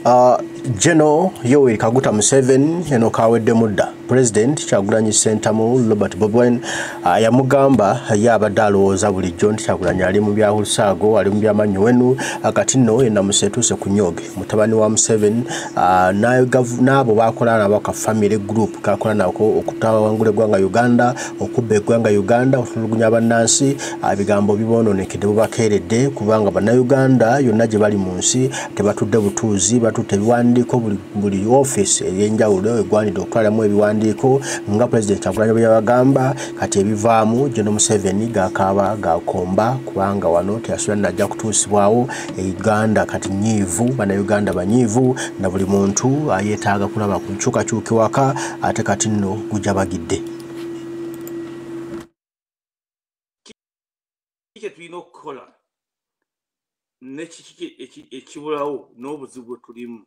General Yoweri Kaguta Museveni eno kawedde mudda President Kyagulanyi Ssentamu Robert Bobi Wine yamugamba yabadde alowooza bulijjo nti Kyagulanyi ali mu byahulusaago ali mu byamannyo wenu kati nno yenna museetuuse ku nnyooge mutabani wa Museveni n'abo bakola nabo ka family group kakola nako okutawangula eggwanga Uganda okubba eggwanga Uganda okutulugunya bannansi ebigambo bibonoonekedde bubakeeredde kubanga bannayuganda yonna gye bali mu nsi tebatudde butuuzi batutte ebiwandiiko buli office ey'enjawulo egwanidde okutwalamu ebiwandiiko nga President Kyagulanyi bwe yabagamba kati ebivaamu General Museveni gakaaba gakomba kubanga wano teyasobola najja kutuusibwawo Uganda kati nyiivu bannayuganda banyiivu na buli muntu yeetaaga kulaba ku nkyukakyuka waka ate kati nno gujabagidde. Tulina okukola n'ekiki ekibulawo n'obuzibu tulimu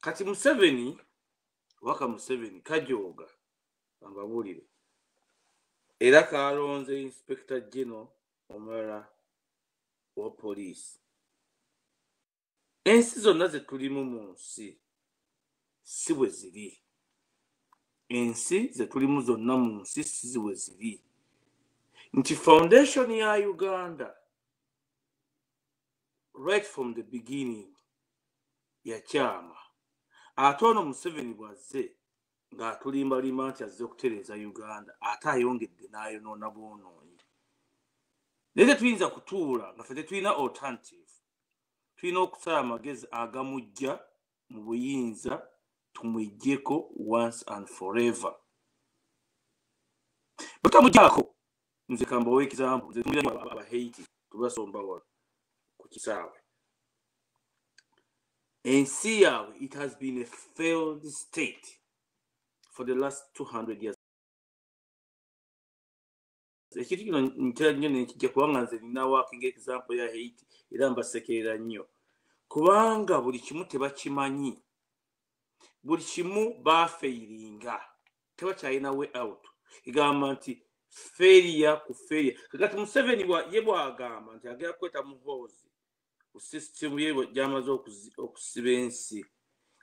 kati Museveni waka Museveni kajooga ambabuulire era kalonze Inspector General omulala wa poliisi. Ensi zonna ze tulimu mu nsi si bwe ziri. Ensi ze tulimu zonna mu nsi si bwe ziri. Nti foundation ya Uganda right from the beginning ya chama ate ono Museveni bwazze ng'atulimbalima nti azze okutereeza Uganda ate ayongedde n'ayonoona bwonoonyi. Naye tetuyinza kutuula nga ffe tetulina alternative. Tulina okusala amagezi agamujja mu buyinza tumweggyeko once and forever. Butamuggyako nze kambawo example nze tumira abahaiti tubasomba wano ku kisaawe. Ensi yaabwe it has been a failed state for the last 200 years. Ekintu kino ntera nnyo nekijja kubanga nze nina working example ya Haiti era mbasekerera nnyo kubanga buli kimu tebakimanyi, buli kimu baafeiringa tebakyalina way out. Igamba nti failure ku failure. Kakati Museveni ye bwagamba nti agera kweta muhoozi ku system ye gyamaze okusiba ensi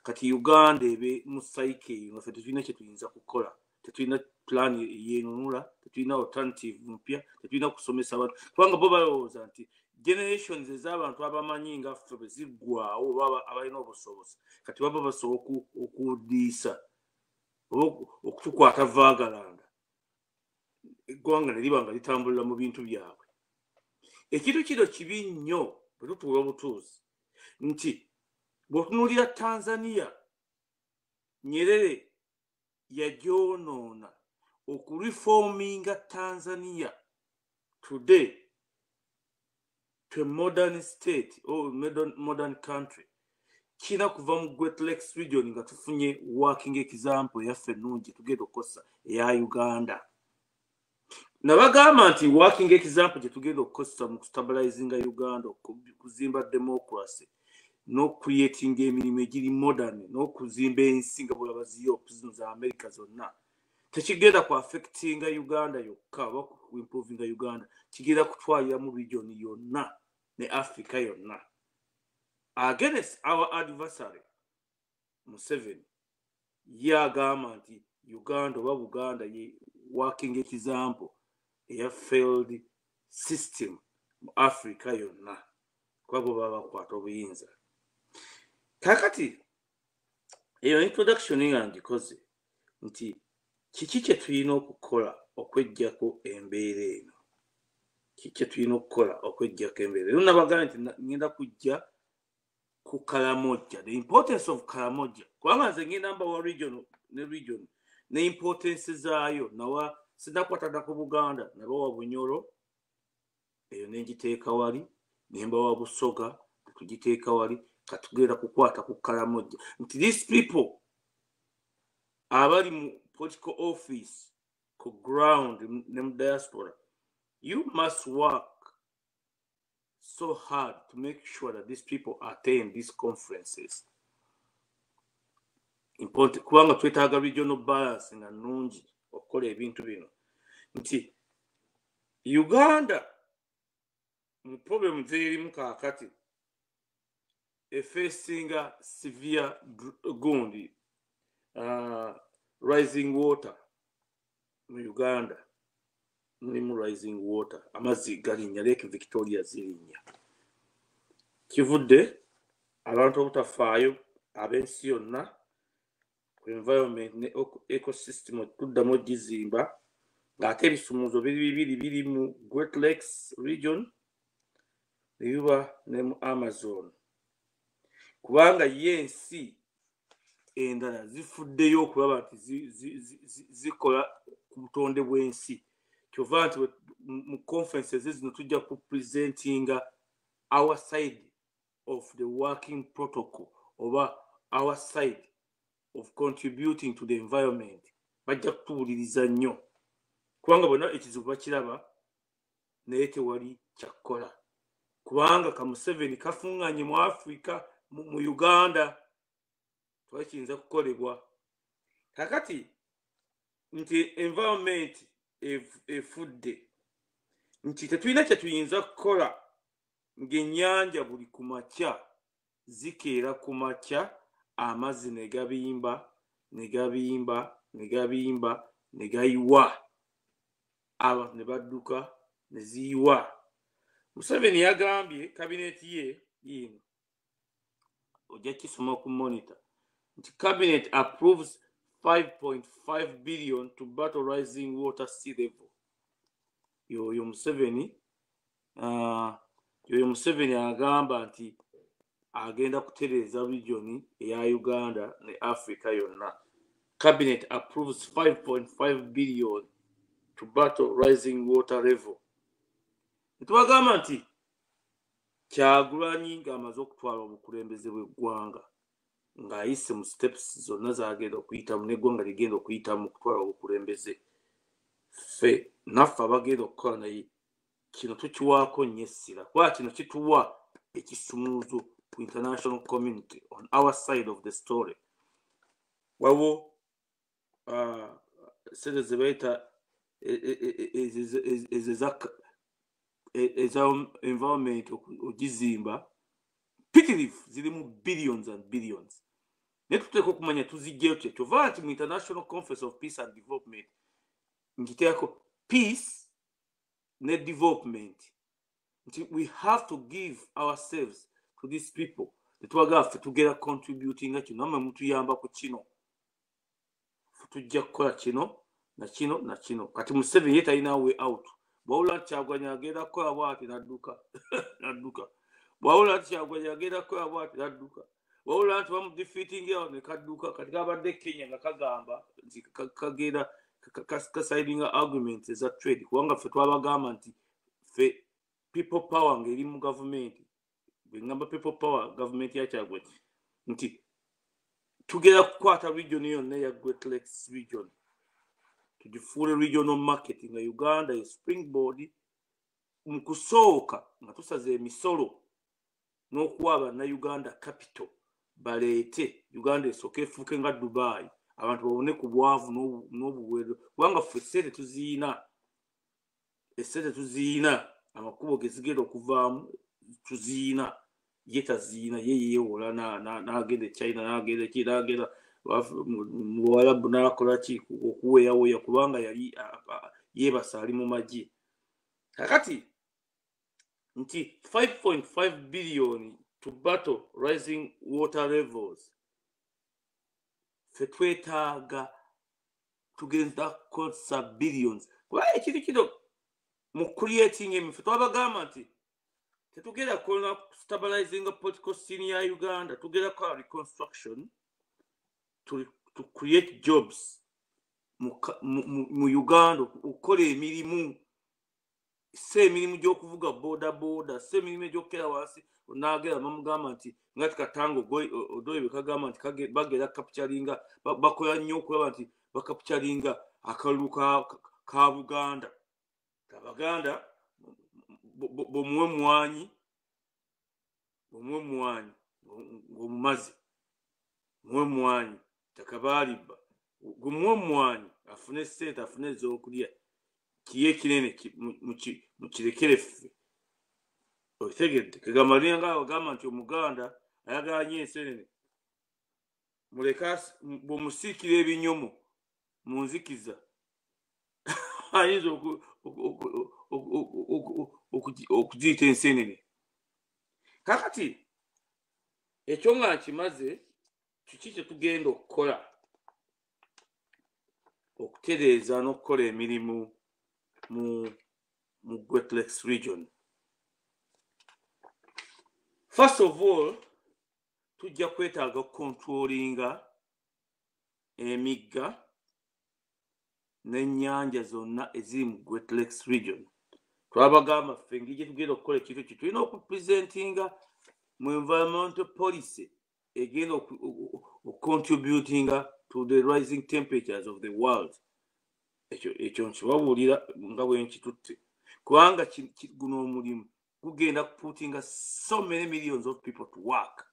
kati Uganda ebe mu cycle eyo nga ffe tetulina kye tuyinza kukola. Tetulina plan yenunula, tetulina alternative mpya, tetulina kusomesa abantu kubanga bo balowooza nti generations ez'abantu abamanyi nga ffe bwe ziggwawo baba abalina obusobozi kati baba basobola okudiisa okutukwata vaagalanda eggwanga ne liba nga litambulira mu bintu byabwe. Ekintu kino kibi nnyo bwe tutuula obutuuzi nti bw'otunuulira Tanzania Nyerere yagyonoona okureforminga Tanzania today to a modern state or modern country kina kuva mu Great Lakes region nga tufunye working example yaffe ennungi tugenda okukosa eya Uganda. Nabagamba nti working example gye tugenda okukozesa mu stabilizinga Uganda okuzimba democracy n'ocreating emirimu egiri modern n'okuzimba ensi nga bw'olaba Europe zino za America zonna tekigenda ku affectinga Uganda yokka oba ku improvinga Uganda kigenda kutwalira mu region yonna ne Africa yonna. Against our adversary Museveni yagamba nti Uganda oba Buganda ye working example eya failed system mu Africa yonna kwabo baba bakwata obuyinza. Kakati eyo introduction yangikoze nti kiki kye tulina okukola okweggyako embeera eno. Kiki kye tulina okukola okweggyako embeera eno. Nabagamba nti ngenda kujja ku Karamoja, the importance of Karamoja kubanga nze ngenda mba wa region ne importance zaayo nawa sinakwatana ku Buganda naba wa Bunyoro eyo negiteeka wali nemba wa Busoga tugiteeka wali katugenda kukwata ku Karamoja nti these people abali mu political office ku ground ne mu diaspora you must work so hard to make sure that these people attend these conferences. Important kubanga twetaaga regional balance nga nnungi okukola ebintu bino nti Uganda mu problem zerimu kaakati facing severe gundi rising water mu Uganda mulimu rising water amazzi galinnya Lake Victoria zirinnya kivudde abantu obutafaayo ab'ensi yonna ku environment ne ecosystem tuddamu gizimba ng'ate ebisumuuzo biri mu Great Lakes region nebiba ne mu Amazon kubanga yensi endala zifuddeyo okulaba nti zikola ku butonde bw'ensi kyova nti mu conferences zino tujja ku presentinga our side of the working protocol oba our side of contributing to the environment bajja kutuwuliriza nnyo kubanga bonna ekizibu bakiraba naye tewali kyakkola kubanga ka Museveni kafuŋŋanye mu Africa mu Uganda twakiyinza kukolebwa kakati nti environment efudde nti tetulina kyetuyinza kukola ng'ennyanja buli ku makya zikeera ku makya amazzi ne gabimba ne gayiwa abantu ne badduka ne ziyiwa Museveni yagambye kabineti ye yino ojja kisoma ku monitor nti cabinet approves 5.5 billion to battle rising water sea level yoyo Museveni agamba nti agenda kutereeza region eya Uganda ne Africa yonna. Cabinet approves 5.5 billion to battle rising water level. Ntwagamba nti Kyagulanyi ng'amaze okutwala obukulembeze bw'eggwanga ng'ayise mu steps zonna z'agenda okuyitamu n'eggwanga ligenda okuyitamu okutwala obukulembeze. Ffe naffe abagenda okukola naye kino tukiwaako nnyo essira kuba kino kituwa ekisumuuzo ku international community on our side of the story. Waliwo sente ze bayita eza environment ogizimba pitirifu ziri mu billions and billions. Naye tuteeka okumanya tuzijjayo tutya kyova nti mu International Conference of Peace and Development ngiteekako peace ne development nti we have to give ourselves to these people netwagaa ffe tugera contributing kino namwe mutuyamba ku kino tujja kukola kino na kino na kino kati Museveni ye talina way out bwawula nti Kyagulanyi agenda kukola bw'ati n'adduka bwawula nti Kyagulanyi agenda kukola bw'ati n'adduka bwawula nti bamudefeating awo ne kadduka kati kabadde Kenya nga kagamba nti kagenda kasidinga arguments eza trade kubanga ffe twabagamba nti ffe people power ng'eri mu gavumenti bwengamba people power gavumenti ya Kyagulanyi nti tugenda kukwata region yonna ya Great Lakes region tugifuule regional market nga Uganda ye springboard mu kusooka nga tusaze emisolo n'okuwa Bannayuganda capital baleete Uganda esooke efuuke nga Dubai abantu babone ku bwavu n'obuweerero kubanga ffe essente tuziina amakubo ge zigenda okuvaamu tuziina ye taziina ye yeewola n'agenda China n'agenda mu Buwarabu n'akola ki okuweeyaweeya kubanga yali yeebasa ali mu magye kakati nti 5.5 billion to battle rising water levels ffe twetaaga tugenda kukozesa billions kuba ekiri kino mu creating emifu twabagamba nti tetugenda kukola stabilizing political scene ya Uganda tugenda kukola reconstruction to create jobs mu Uganda okukola emirimu se emirimu gy'okuvuga boda se emirimu egy'okukera wansi n'agera bamugamba nti ngati Katango odoye bekagamba nti bagera capturinga bakola nnyo okulaba nti bakapturinga akalulu ka Buganda Abaganda b'omuwe mwanyi ng'omumazi muwe mwanyi takabaaliba gumuwe mwanyi afune ssente afune ez'okulya kiye kinene mu kirekere ffe otegedde kagamba linga abagamba nti Omuganda ayagala nnyo ensenene muleka bw'omusiikira ebinyomo mu nzikiza ayinza okugiyita ensenene. Kakati ekyo nga nkimaze kiki kye tugenda okukola okutereeza n'okukola emirimu mu Great Lakes region. First of all, tujja kwetaaga okukontrolinga emigga n'ennyanja zonna eziri mu Great Lakes region. Twabagamba ffe engeri gye tugenda okukola ekintu ki tulina okupresentinga mu environmental policy egenda okucontributinga to the rising temperatures of the world. Ekyo nkibabuulira nga bwe nkitutte kubanga guno omulimu gugenda kuputinga so many millions of people to work.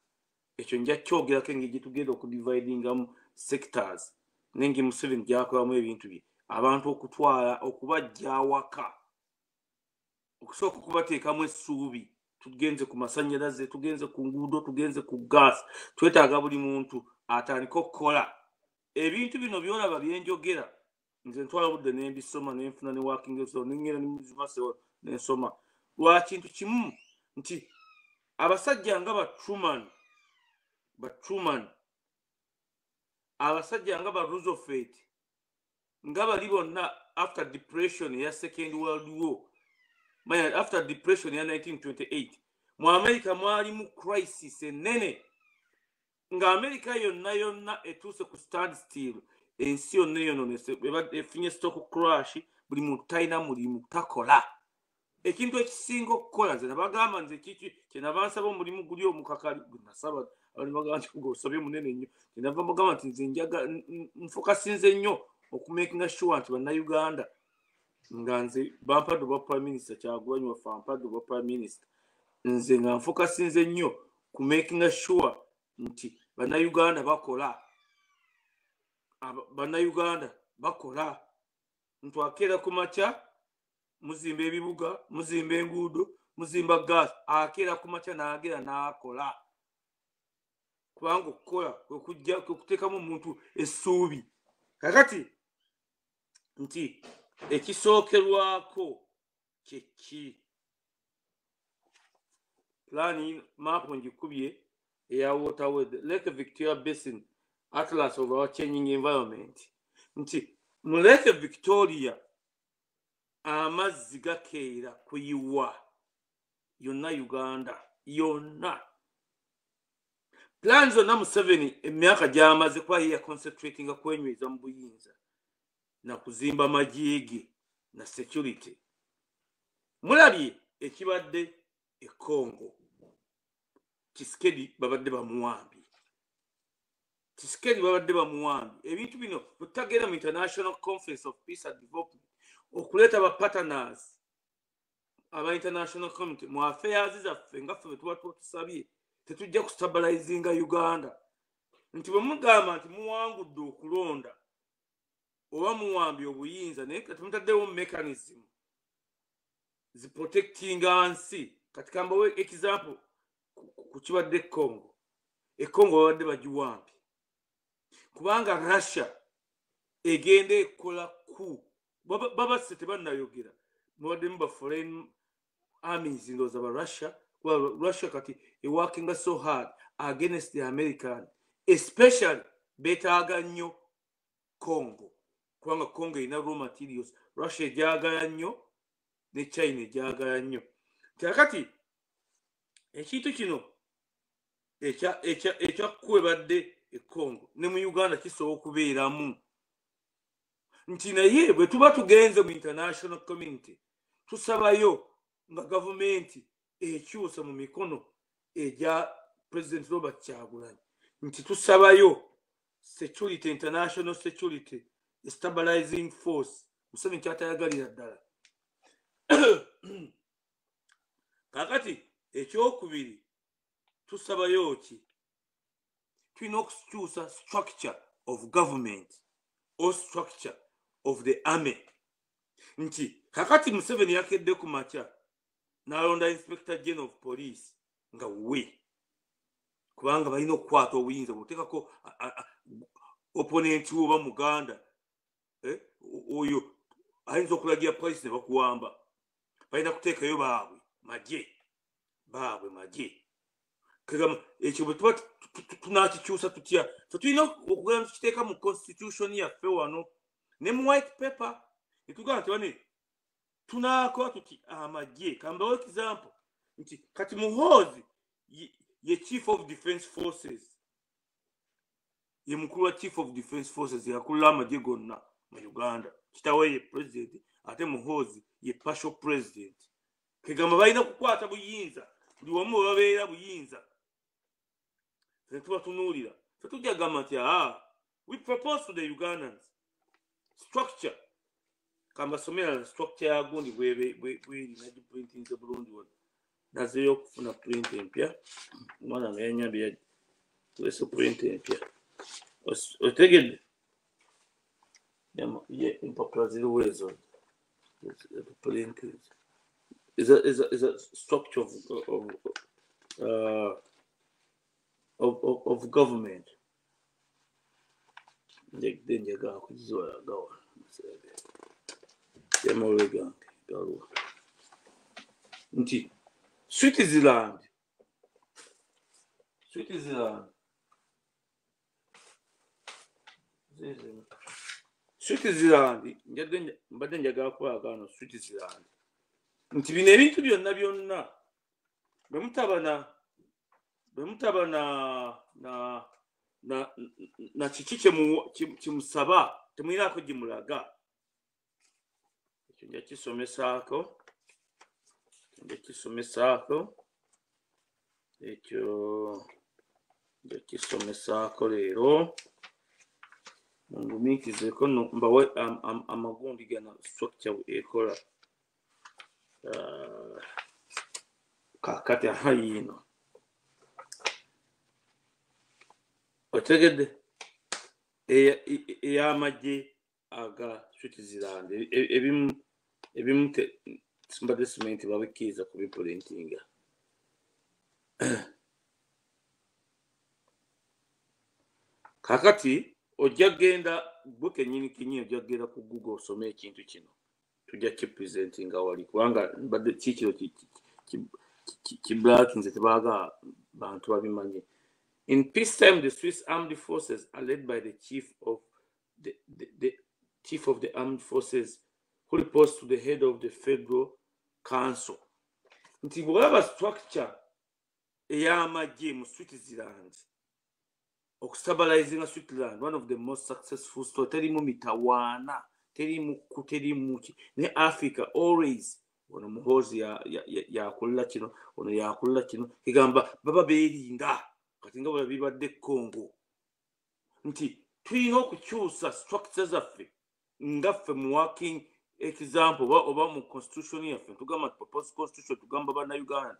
Ekyo nja kyogerako engeri gye tugenda okudividingamu sectors n'engeri Museveni gy'akolamu ebintu bye, abantu okutwala okubajja awaka, okusooka okubateekamu essuubi. Tugenze ku masannyalaze, tugenze ku nguudo, tugenze ku gaasi. Twetaaga buli muntu atandika okukola ebintu bino byolaba byenjogera. Nze ntwala budde n'embisoma n'enfuna ne working so n'engenda n'emuzimase n'ensoma lwa kintu kimu nti abasajja nga ba Truman, abasajja nga ba Roosevelt, nga bali bonna after depression ya Second World War, after depression ya 1928 mu America mwali mu crisis enene nga America yonna etuuse ku standstill. Ensi yonna eyononese efunye stock crash, buli muntu talina mulimu takola. Ekintu ekisinga okukola nze nabagamba nze kiki kyenava nsaba omulimu guli omukakali nasaba abantu bagamba nti gosabye munene nnyo. Kyenava bagamba nti nze njaga nfokasinze nnyo okumakinga sure nti bannayuganda nga nze bampadde obwa prime minister Kyagulanyi waffe ampadde obwa prime minister, nze nga nfokasinze nnyo ku makinga sure nti bannayuganda bakola. Bannayuganda bakola. Ntwakeera ku makya muzimba ebibuga, muzimba enguudo, muzimba gaasi, akeera ku makya n'agera n'akola. Kubanga okukola kwe kuteekamu omuntu essuubi. Kakati nti ekisookerwako kyeki plani maapu ngikubye eya Waterway, Lake Victoria Basin Atlas of our changing environment. Nti mu Lake Victoria amazzi gakeera kuyiwa yonna Uganda yonna. Plans zonna Museveni emyaka gy'amaze kuba ya concentratinga kwenyweza mu buyinza na kuzimba majiege na security. Mulabye ekibadde e Congo, Tshisekedi babadde bamuwambi. Tshisekedi babadde bamuwambi. Ebintu bino butagenda mu International Conference of Peace and Development okuleeta ba partners aba international community mu affairs zaffe nga ffe tuba tusabye tetujja kustabilizinga Uganda. Nti bwe mugamba nti muwangudde okulonda oba muwambi obuyinza naye tumutaddewo mechanism ziprotectinga nsi. Kati kambawe example ku kibadde Congo. Congo babadde bagiwambi kubanga Russia egenda ekola ku babase tebannayogera mubadde muba foreign armies ndoza ba Russia. Well, Russia kati working so hard against the American, especially betaaga nnyo Congo kubanga Congo ina raw materials. Russia ejagala nnyo ne China ejagala nnyo. Kakati ekintu kino ekyakwebadde e Congo ne mu Uganda kisobola okubeeramu nti naye bwe tuba tugenze mu international community tusabayo nga gavumenti ekyusa mu mikono egya President Robert Kyagulanyi nti tusabayo security, international security, stabilizing force. Museveni kyatayagalira ddala. Kakati ekyokubiri tusabayo ki tulina okukyusa structure of government or structure of the army. Nti kakati Museveni yakedde ku makya n'alonda Inspector General of Police nga we kubanga balina okukwata obuyinza bwoteekako opponent oba muganda oyo ayinza okulagira police ne bakuwamba balina kuteekayo baabwe magye kagamba ekyo bwe tuba tunakikyusa tutya tulina okugenda tukiteeka mu constitution yaffe wano ne mu white paper netugamba nti bane tunaakola tuti amagye kambawo example nti kati Muhoozi ye chief of defense forces ye mukulu wa chief of defense forces yakulira amagye gonna mu Uganda kitawe ye president ate Muhoozi ye partial president kagamba balina kukwata buyinza buli wamu babeera buyinza tuba tunuulira tetujja gamba nti we propose to the Ugandans structure kamba somera structure ya gundi bweri nagiprintinze bulungi wano nazeyo okufuna print empya omwana nayanyambye tulese print empya otegedde empapula ziriwo ezo print is a structure of government. Then you go to Switzerland. Mbadde njagala kwagana Switzerland. Nti bino ebintu byonna bwe mutaba na kiki kimusaba temuyinako gimulaga ekyo nja kisomesaako leero mungumiikizeko mbawe amagundi gana structure ekola kakati yino otegedde ey'amagye aga Switzerland ebimu mbadde simanyi nti babikkiriza kubiprintinga kakati ojja genda gwe kennyini ojja genda ku Google osome ekintu kino tujja kipresentinga wali kubanga mbadde kikiro kiblakinze tebaaga bantu babimanye. In peacetime, the Swiss armed forces are led by the chief of the armed forces, who reports to the head of the federal council. Nti bw'olaba structure ey'amagye mu Switzerland, okustabilizing Switzerland, one of the most successful stories. Terimu mitawana, terimu ne Africa always. Ono Muhoozi yakola kino, ono yakola kino, kigamba baba beerinda. Kati nga bwe bibadde Congo nti tulina okukyusa structures zaffe ngaffe mu working example oba mu constitution yaffe tugamba proposed constitution tugamba bana Uganda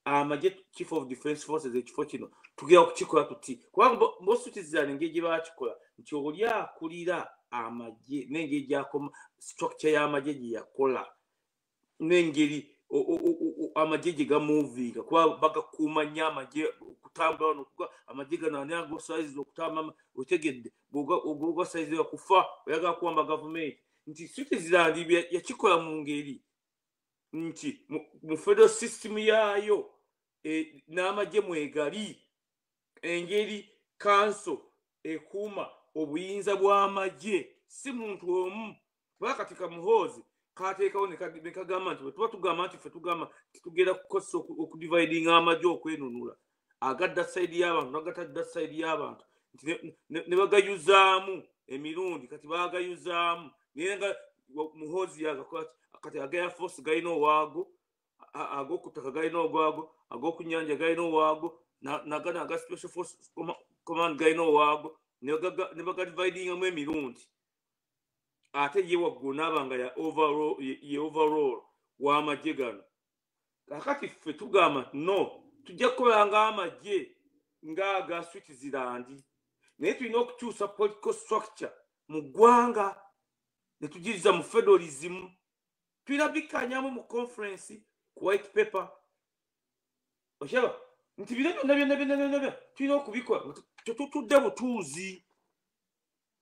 amagye chief of defense forces ekifo kino tugera okukikola tuti kubanga Switzerland engeri gye bakikola nti oli akulira amagye n'engeri gyakoma structure y'amagye gye yakola n'engeri amagye gye gamovinga kuba bagakuuma nnyo amagye okutambula nokuga amagye gano ani agosaizi okutambula otegedde bw'ogosaizi okufa oyagala kuwamba gavumenti nti Switzerland yakikola mu ngeri nti mu federal system yaayo n'amagye mwegali engeri council ekuuma obuyinza bw'amagye si muntu omu bwakatika Muhoozi kateekawo ne kagamba nti tuba tugamba nti ffe tugamba titugenda kukozesa okudividinga amagye okwenunula agadda sayidi y'abantu n'agatadda sayidi y'abantu ne bagayuzaamu emirundi kati baagayuzaamu naye nga Muhoozi yagakola kati aga Air Force galina owaago ag'okutaka galina ogwago ag'okunyanja galina owaago nagana aga Special Force Command galina owaago ne bagadividingamu emirundi ate ye waggulu n'abanga ya overall w'amagye gano kakati ffe tugamba no tujja kukolanga amagye ng'aga Switzerland naye tulina okukyusa political structure mu ggwanga ne tugiriza mu federalism tulina bikkanyamu mu conference ku white paper okyaba nti bino byonna tulina okubikola tetutudde butuuzi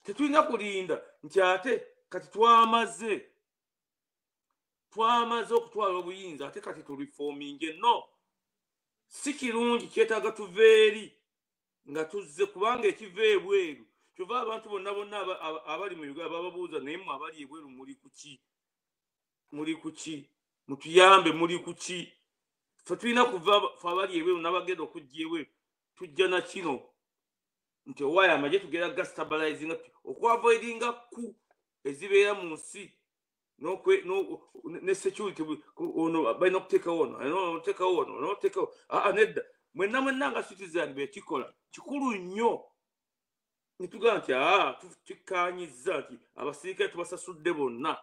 tetulina kulinda nti ate kati twamaze okutwala obuyinza ate kati tulifominge no si kirungi kyetaaga tuveeri nga tuzze kubanga ekiva ebweru kyova abantu bonna abali mu Uganda bababuuza naye mmwe abali ebweru muli kuki mutuyambe muli kuki fe tulina kuva fe abali ebweru n'abagenda okujja ebweru tujja na kino nti owaayo amagye tugenda gastabilizinga okwavoidinga ku ezibeera mu nsi ne security ono balina okuteekawo ono nedda mwenna nga citizen bekikola kikulu nnyo nitugamba nti tukkaanyiza nti abasirikale tubasasudde bonna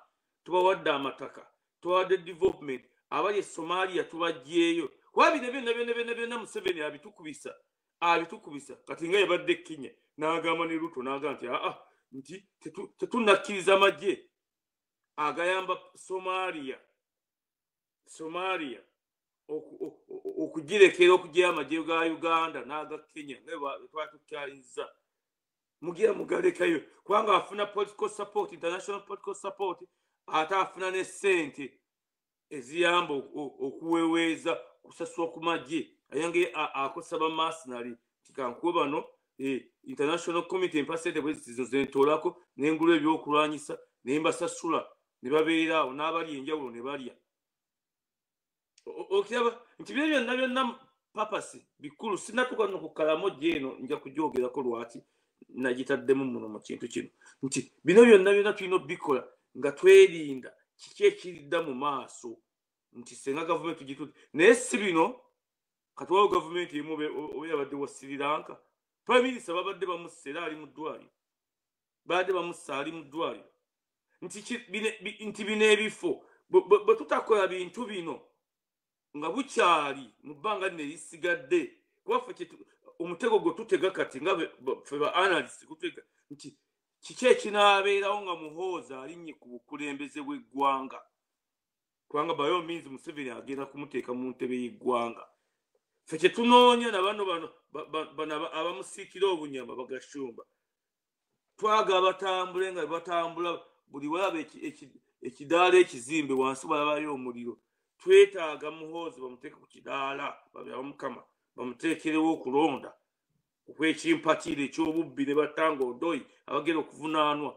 tubawadde amataka tubawadde development abali e Somalia tubajjeeyo kuba bino byonna Museveni abitukubisa kati nga yabadde Kenya n'agamba ne Ruto n'agamba nti tetunnakkiriza amagye agayamba Somalia okugirekera okugyayo amagye ga Uganda n'aga Kenya nga twatukkiriza mugira mugalekayo kubanga afuna political support, international political support, ate afuna ne ssente eziyamba okuweweeza kusasula ku magye ayange akosa bamasinali tikankuwe bano international committee empasente bwezizo zentoolako n'engulu ebyokulwanyisa nembasasula ne babeera awo n'abali enjawulo ne balya okiraba nti bino byonna papasi bikulu sinatuuka no ku Karamoja eno nja kugyogerako lwaki nagitaddemu muno mu kintu kino nti bino byonna tulina obikola nga twerinda kiki ekiridda mu maaso nti senga gavumenti tugitutte naye si bino katwawo gavumenti emu oba yabadde wa Sri Lanka prime minister babadde bamussa era ali mu ddwaliro badde bamussa ali mu ddwaliro nti bino ebifo bwe tutakola bintu bino nga bukyali mu bbanga lino erisigadde kuba ffe omutego gwe tutega kati nga ffe ba analyst kutega nti kiki ekinaabeerawo nga muhooza alinnye ku bukulembeze bw'eggwanga kubanga by all means Museveni agenda kumuteeka mu ntebe y'eggwanga ffe kyetunoonya na bano abamusiikira obunyama bagashumba twaga batambule nga batambula buli walaba ekidaala ekizimbe wansi balabayo omuliro twetaaga muhoozi bamuteeke ku kidaala babamukama bamuteekerewo okulonda okwekimpatiiro ekyobubbi ne batanga odoyi abagenda okuvunaanwa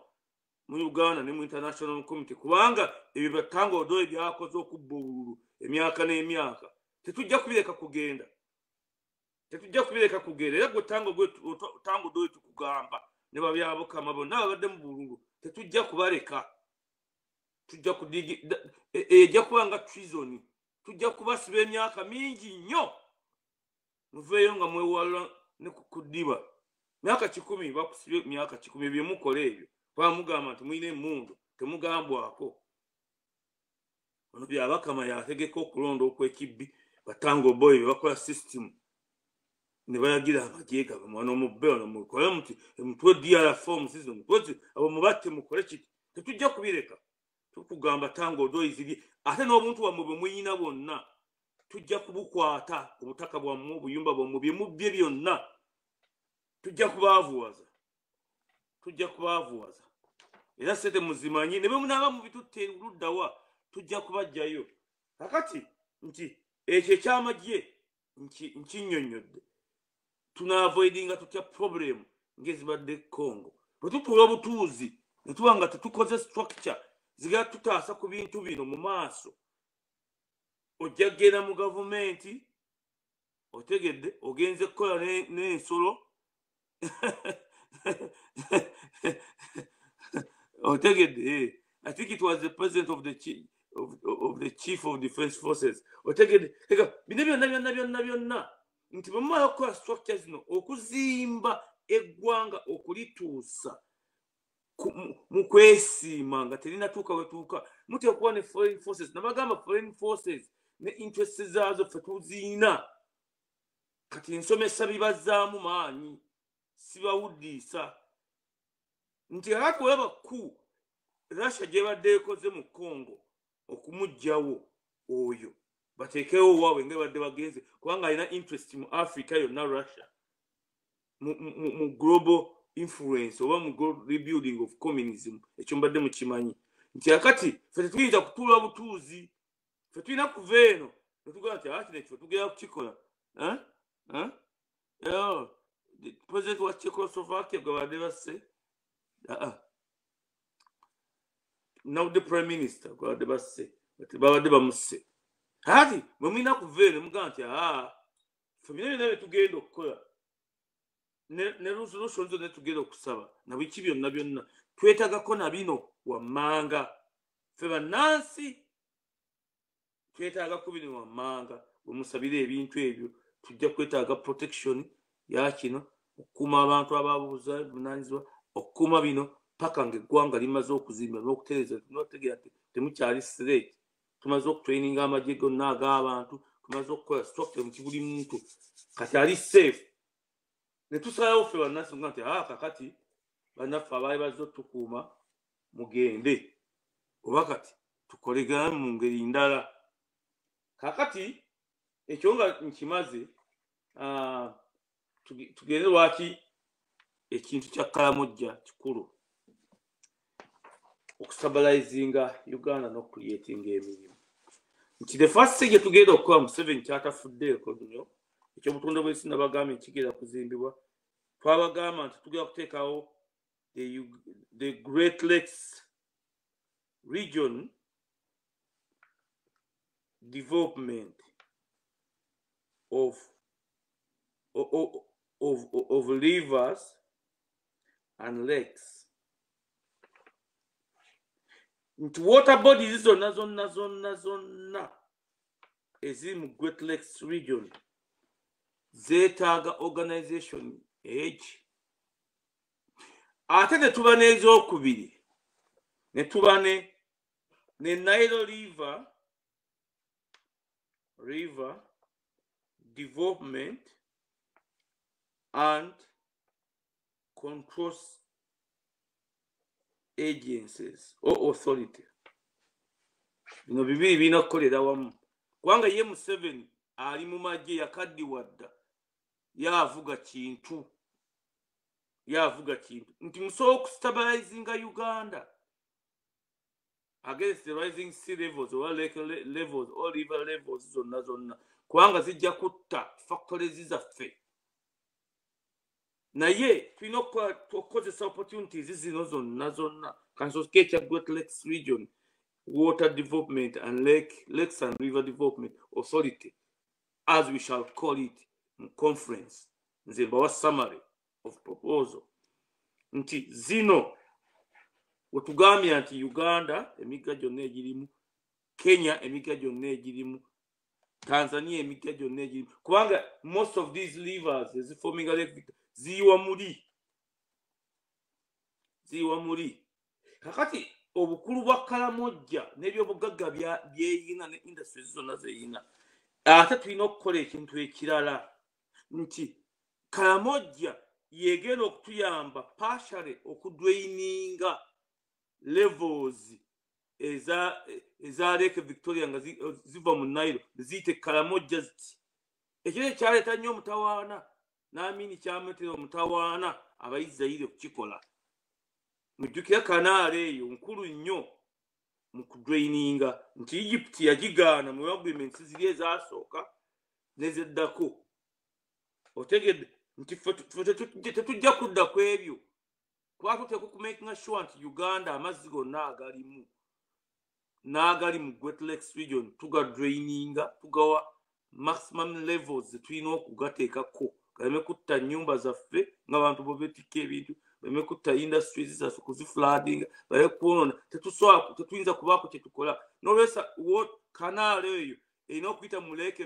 mu Uganda ne mu international community kubanga ebyo batanga odoyi byakoze okubba obululu emyaka n'emyaka tetujja kubireka kugenda era gwe tanga odoyi tukugamba ne babyabukama bonna babadde mu bululu tetujja kubaleka tujja ejja kubanga treason tujja kubasiba emyaka mingi nnyo muveeyo nga mwewala ne kuddiba myaka 10 bakusibye myaka 10 byemukola ebyo bamugamba nti mulina emmundu temugambwako ono byabakama yategeka okulonda okwekibbi batanga oboyi bakola system ne bayagira amagye gabo mwana omubbe ono mukole muti mutwe DR forms izo mutwe abo mubatte mukole kiti tetujja kubireka tukugamba tanga odoyi ziri ate n'obuntu bwamwe bwe muyina bwonna tujja kubukwata obutaka bwammwe obuyumba bwammwe bye mubbye byonna tujja kubaavuwaza era sete muzimanyi ne bwe munaaba mu bitutte luddawa tujja kubajjayo kakati nti ekyo ekyamagye nkinnyonnyodde tunaavoidinga tutya problem ngezibadde Congo bwe tutuula obutuuzi ne tuba nga tetukoze structure ziga tutaasa ku bintu bino mu maaso ojja kgenda mu gavumenti otegedde ogenze kukola n'ensolo otegedde I think it was the president of the chief of defense forces otegedde bino byonna nti bwe mumala okukola structure zino okuzimba eggwanga okulituusa mu kwesiima nga terinatuuka wetuuka mutya okuba ne foreign forces nabagamba foreign forces ne interest zaazo ffe tuziina kati nsomesa bibazzaamu maanyi sibawuddiisa nti ate olaba ku Russia gye badde ekoze mu Congo okumuggyawo oyo batekewo wawe nga badde bagenze kubanga alina interest mu Africa yonna Russia mu global influence oba mu rebuilding of communism ekyo mbadde mukimanyi nti akati ffe tetuyinza kutuula butuuzi ffe tulina kuva eno netugamba nti kino ekifo tugenda kukikola president wa Czechoslovakia gwe badde basse now the prime minister gwe badde basse babadde bamusse kati bwe mulina kuva eno mugamba nti ffe bino byonna byetugenda okukola ne resolution zonna tugenda okusaba na biki byonna twetagako na bino wammanga ffe bannansi twetagako bino wammanga bwe musabira ebintu ebyo tujja kwetaaga protection ya kino okukuuma abantu ababuuza bunaanyizibwa okukuuma bino paka ng'eggwanga limaze okuzimba n'okutereeza notegeera nti temukyali straight tumaze okutraininga amagye gonna ag'abantu tumaze okukola structure mu kibuli muntu kati ali safe ne tusalawo ffe bannansi nga nti kakati bannaffe abaali bazze otukuuma mugende oba kati tukolegana mu ngeri ndala kakati ekyo nga nkimaze tugende lwaki ekintu kya Kalamojja kikulu okustabalizinga Uganda n'okucreatinga emirimu nti the first stage gye tugenda okukola Museveni kyatafuddeeko nnyo ekyobutonde bw'ensi nabagambye kigenda kuzimbibwa twabagamba nti tugenda kuteekawo the Great Lakes region development of rivers and lakes nti water bodies zonna eziri mu Great Lakes region zeetaaga organization egi ate ne tuba n'ezokubiri ne tuba ne Nile river development and control agencies or authority bino bibiri birina kukolera wamu kubanga ye Museveni ali mu magye yakaddiwa dda yavuga kintu nti musobola okustabilizinga Uganda against the rising sea levels or lake levels or river levels zonna kubanga zijja kutta factories zaffe naye tulina okukozesa opportunities zino zonna kansokecha Great Lakes region water development and lakes and river development authority as we shall call it in conference nze mbawa summary of proposal nti zino wetugambye nti Uganda emigga gyonna egirimu Kenya emigga gyonna egirimu Tanzania emigga gyonna egirimu kubanga most of these rivers eziforming Lake Victoria ziyiwa muli kakati obukulu bwa Kalamojja n'ebyobugagga byeyina ne industries zonna zeyina ate tulina okukola ekintu ekirala nti Kalamojja yegenda okutuyamba partially okudraininga levels eza Lake Victoria nga ziva mu Nile ziyite Kalamojja ziti ekyo ekyaleeta nnyo omutawaana n'amini kyametera omutawaana abayisirayiri okukikola mujjukira kanaala eyo nkulu nnyo mu kudraininga nti Egypt yagigaana mu agreements ziri ezasooka nezeddako otegedde nti tetujja kudda ku ebyo kuba tuteekwa okumakinga sure nti Uganda amazzi gonna agalimu n'agali mu Great Lakes region tugadraininga tugawa maximum levels zetulina okugateekako galeme kutta nnyumba zaffe ng'abantu bobeetikka ebintu baleme kutta industries zaffe kuzifloodinga baleme kwonona tetuyinza kubaako kye tukola n'olwesa kanaala eyo erina okuyita mu leke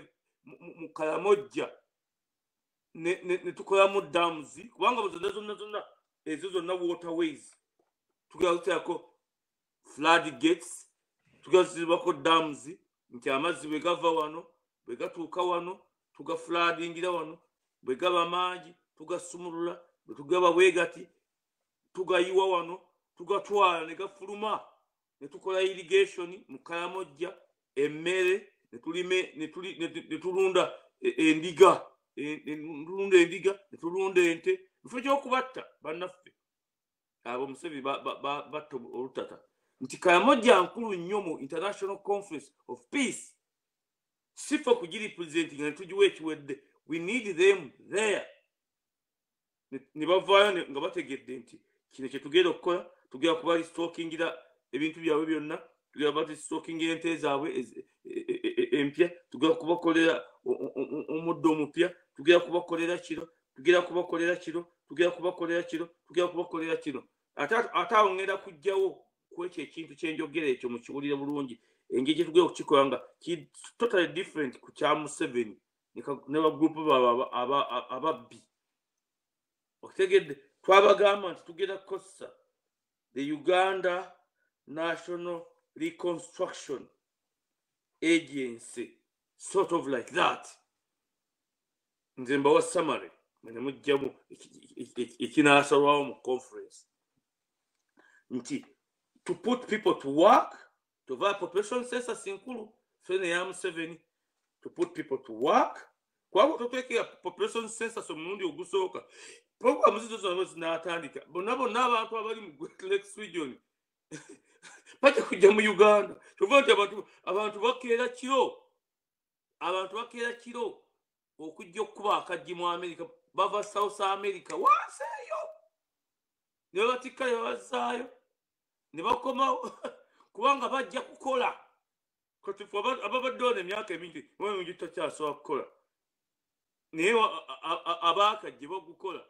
mu Kalamojja ne tukolamu dams kubanga zonna ezo zonna waterways tugenda kuteekako flood gates tugenda kuzibako dams nti amazzi bwe gava wano bwe gatuuka wano tugafloodingira wano bwe gaba maanyi tugasumulula bwe tugaba bwegati tugayiwa wano tugatwala ne gafuluma ne tukola irrigation mu Kalamojja emmere netulunda endiga netulunda ente mufo gy'okubatta bannaffe abo Museveni batta olutata nti Karamoja nkulu nnyo mu International Conference of Peace sifa kugiripresenting nga netugiwa ekiwedde. We need them there. Ne bavaayo nga bategedde nti kino kye tugenda okukola, tugenda kuba restockingira ebintu byabwe byonna, tugenda kuba restockingira ente zaabwe empya, tugenda kubakolera omuddo omupya, tugenda kubakolera kino, tugenda kubakolera kino, tugenda kubakolera kino, tugenda kubakolera kino. Ate awo ngenda kujjawo ku ekyo ekintu kyenjogera ekyo mukiwulire bulungi. Engeri gye tugenda okukikola nga totally different ku kya Museveni ne bagrupu baabwe ababbi. Okitegedde twabagamba nti tugenda kukozesa the Uganda National Reconstruction Agency, sort of like that. Nze mbawa summary ne mujjamu ekinaasalwawo mu conference nti to put people to work, to have population census nkulu fene ya Museveni, to put people to work. Kwabo totwekera population census omulundi ogusooka program zizo zonna zinatandika bonna abantu abali mu Great Lakes region bajja kujja mu Uganda. Tuvuga nti abantu bakeera kiro okujja okuba akajji mu America, bava South America wanseeyo ne batikka ne bazaayo ne bakomawo kubanga bajja kukola. Kati ababadde wana emyaka emingi mwengi tokyasobola kukola, naye abaakajje bagukola.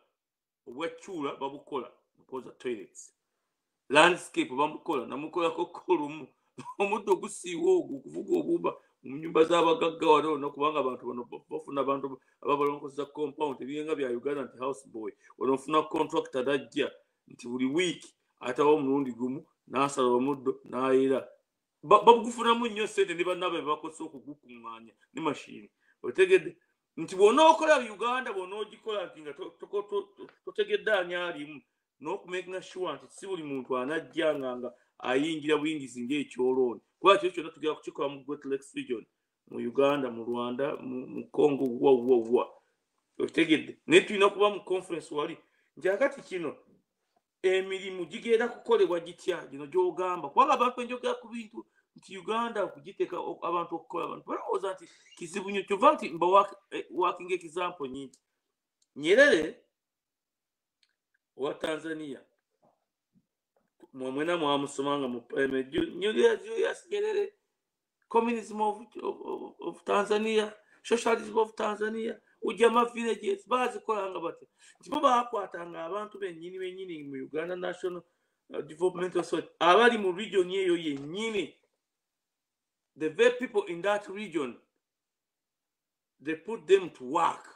Obwakyula babukola, mukoza toilets, landscape bamukola, namukolako kolumu, omuddo gusiiwa ogwo okuvuga obuuba mu nyumba z'abagagga wano nokubanga abantu bano bafuna abantu ababalongoza compound ebirenga bya Uganda nti house boy onofuna contractor dajja nti buli week atawo omulundi gumu n'asala omuddo n'ayera babugufunamu nnyo sente ne bannaabwe bakozesa okugukuŋŋaanya ne mashini. Otegedde nti bw'onookola Uganda bw'onoogikola nti nga totegedde ani alimu n'okumakinga sure nti si buli muntu anajja nga ayingira buyingizi ng'ekyolooni. Kuba kyo kyonna tugenda kukikola mu Great Lakes region, mu Uganda, mu Rwanda, mu Congo, wa. Otegedde naye tulina okuba mu conference wali nti akati kino emirimu gigenda kukolebwa gitya gino gy'ogamba. Kubanga abantu enjogera ku bintu nti Uganda okugiteeka abantu okukola, abantu balowooza nti kizibu nnyo. Kyova nti mba working example nyingi. Nyerere owa Tanzania mwena mwamusomanga mu primary, Julius Nyerere, communism of Tanzania, socialism of Tanzania, Ujama villages bazikolanga batya nti bo baakwatanga abantu bennyini mu Uganda National Development Authority abali mu region eyo yennyini. The very people in that region, they put them to work.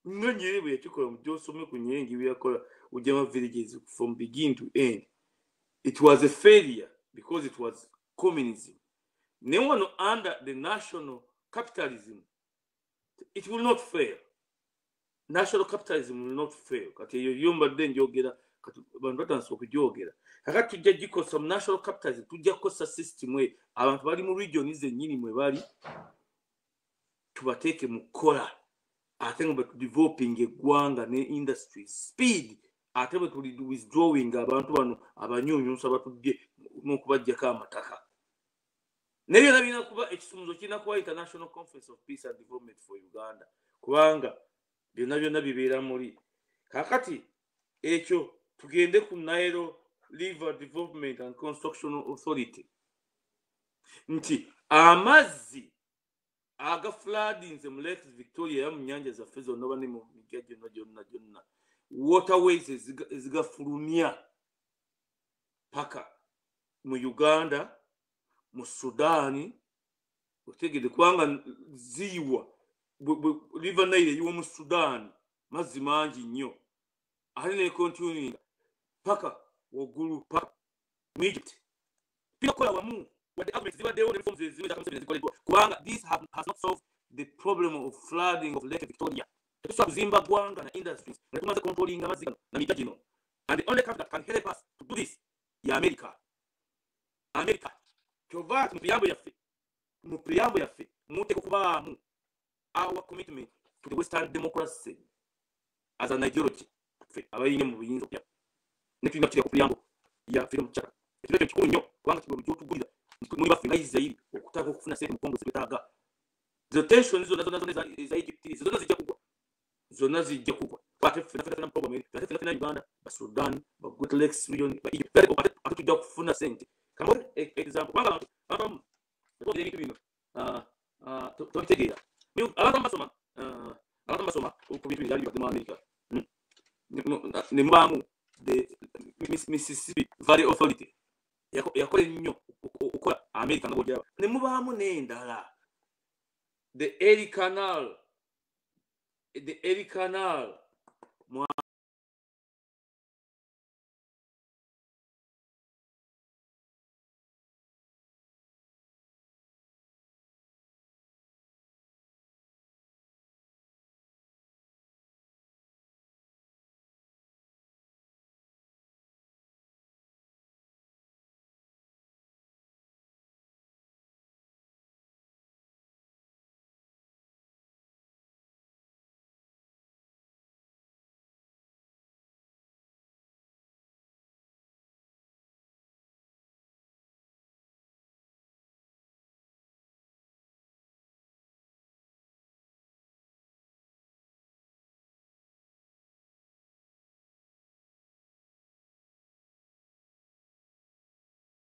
Nyerere bwe yakikola mu gy'osome ku Nyengi bwe yakola Ujama villages from begin to end. It was a failure because it was communism. No one under the national capitalism, it will not fail. National capitalism will not fail. Kati eyo yombadde njogera kati bantu batansobola okugyogera. Kakati tujja gikosa mu national capitalism, tujja kukosa system we abantu bali mu region zennyini mwe bali tubateeke mu kukola ate nga developing eggwanga ne industries speed ate bwe tuli withdrawing abantu bano abanyuunyuusa batudde n'okubajjako amataka. Naye byonna birina kuba ekisumuzo kirina kuba International Conference of Peace and Development for Uganda kubanga byonna bibeera muri. Kakati ekyo tugende ku Nile River Development and Construction Authority nti amazzi aga floodings mu Lake Victoria mu nnyanja zaffe zonna oba ne mu migga gyonna waterways ezigafulumya paka mu Uganda, mu Sudan. Otegedde kubanga ziyiwa River Nile eyiwa mu Sudan mazzi mangi nnyo ate ne continuing paka waggulu paka mu Egypt. Pinakola wamu wadde government zibaddewo ne reforms ezimu ezikoleddwa kubanga this has not solved the problem of flooding of Lake Victoria. Tetusobola kuzimba ggwanga na industries nga tumaze controlling amazzi gano na migga gino, and the only country that can help us to do this ye America. Kyova mu tuyambo yaffe mu preamble yaffe muteka okubaamu our commitment to the Western democracy as an ideology ffe abayinye mu buyinza obya ne tulina kiri ku preamble ya freedom charter ekyo kikulu nnyo kubanga kibwe byotugulira muri baffe nga Israel okutaka okufuna sente mu Congo sebetaaga the tensions zonna za Egypt zonna zijja kugwa ate fena problem ate fena Uganda ba Sudan ba Great Lakes region ba Egypt ate tujja kufuna sente kama example kubanga abantu ebintu bino tubitegeera abantu basoma ku bintu byali mu America ne mubaamu the Mississippi Valley Authority yakola nnyo okola America nga bw'ojaba ne mubaamu n'endala the Erie Canal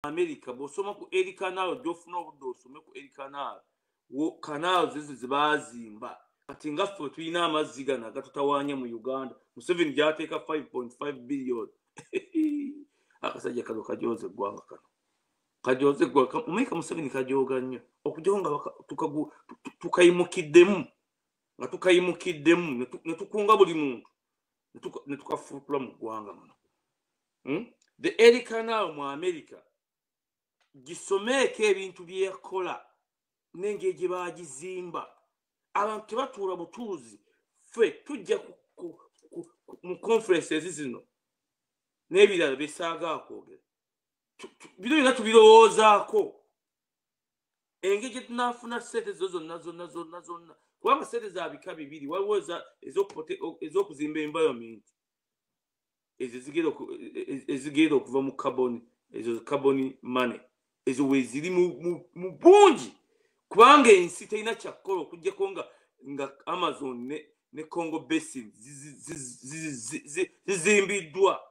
America bosoma ku Erie Canal jofuna obudde osome ku Erie Canal wo canal zibazimba kati nga ffe tulina amazzi gano agatutawaanya mu Uganda Museveni gyateeka 5.5 billion akasajja kano kajoze eggwanga kano kajoze eggwanga omeka Museveni kajoga nnyo okujonga tukayimukiddemu nga tukayimukiddemu ne tukunga buli muntu ne tukafuutula mu ggwanga muno the Erie Canal mu America gisomeeko ebintu byeyakola n'engeri gye baagizimba abantu tebatuula butuuzi ffe tujja mu conferences zino n'ebirala byesaaga akwogera bino byonna tubirowoozaako engeri gye tunaafuna sente zo zonna kubanga sente za bika bibiri waliwo ez'okuzimba environment ezo ezigenda okuva mu carbon ezo carbon money ezo weziri mu bungi kubanga ensi terina kyakukola okuggyako nga Amazon ne Congo Basin zizimbiddwa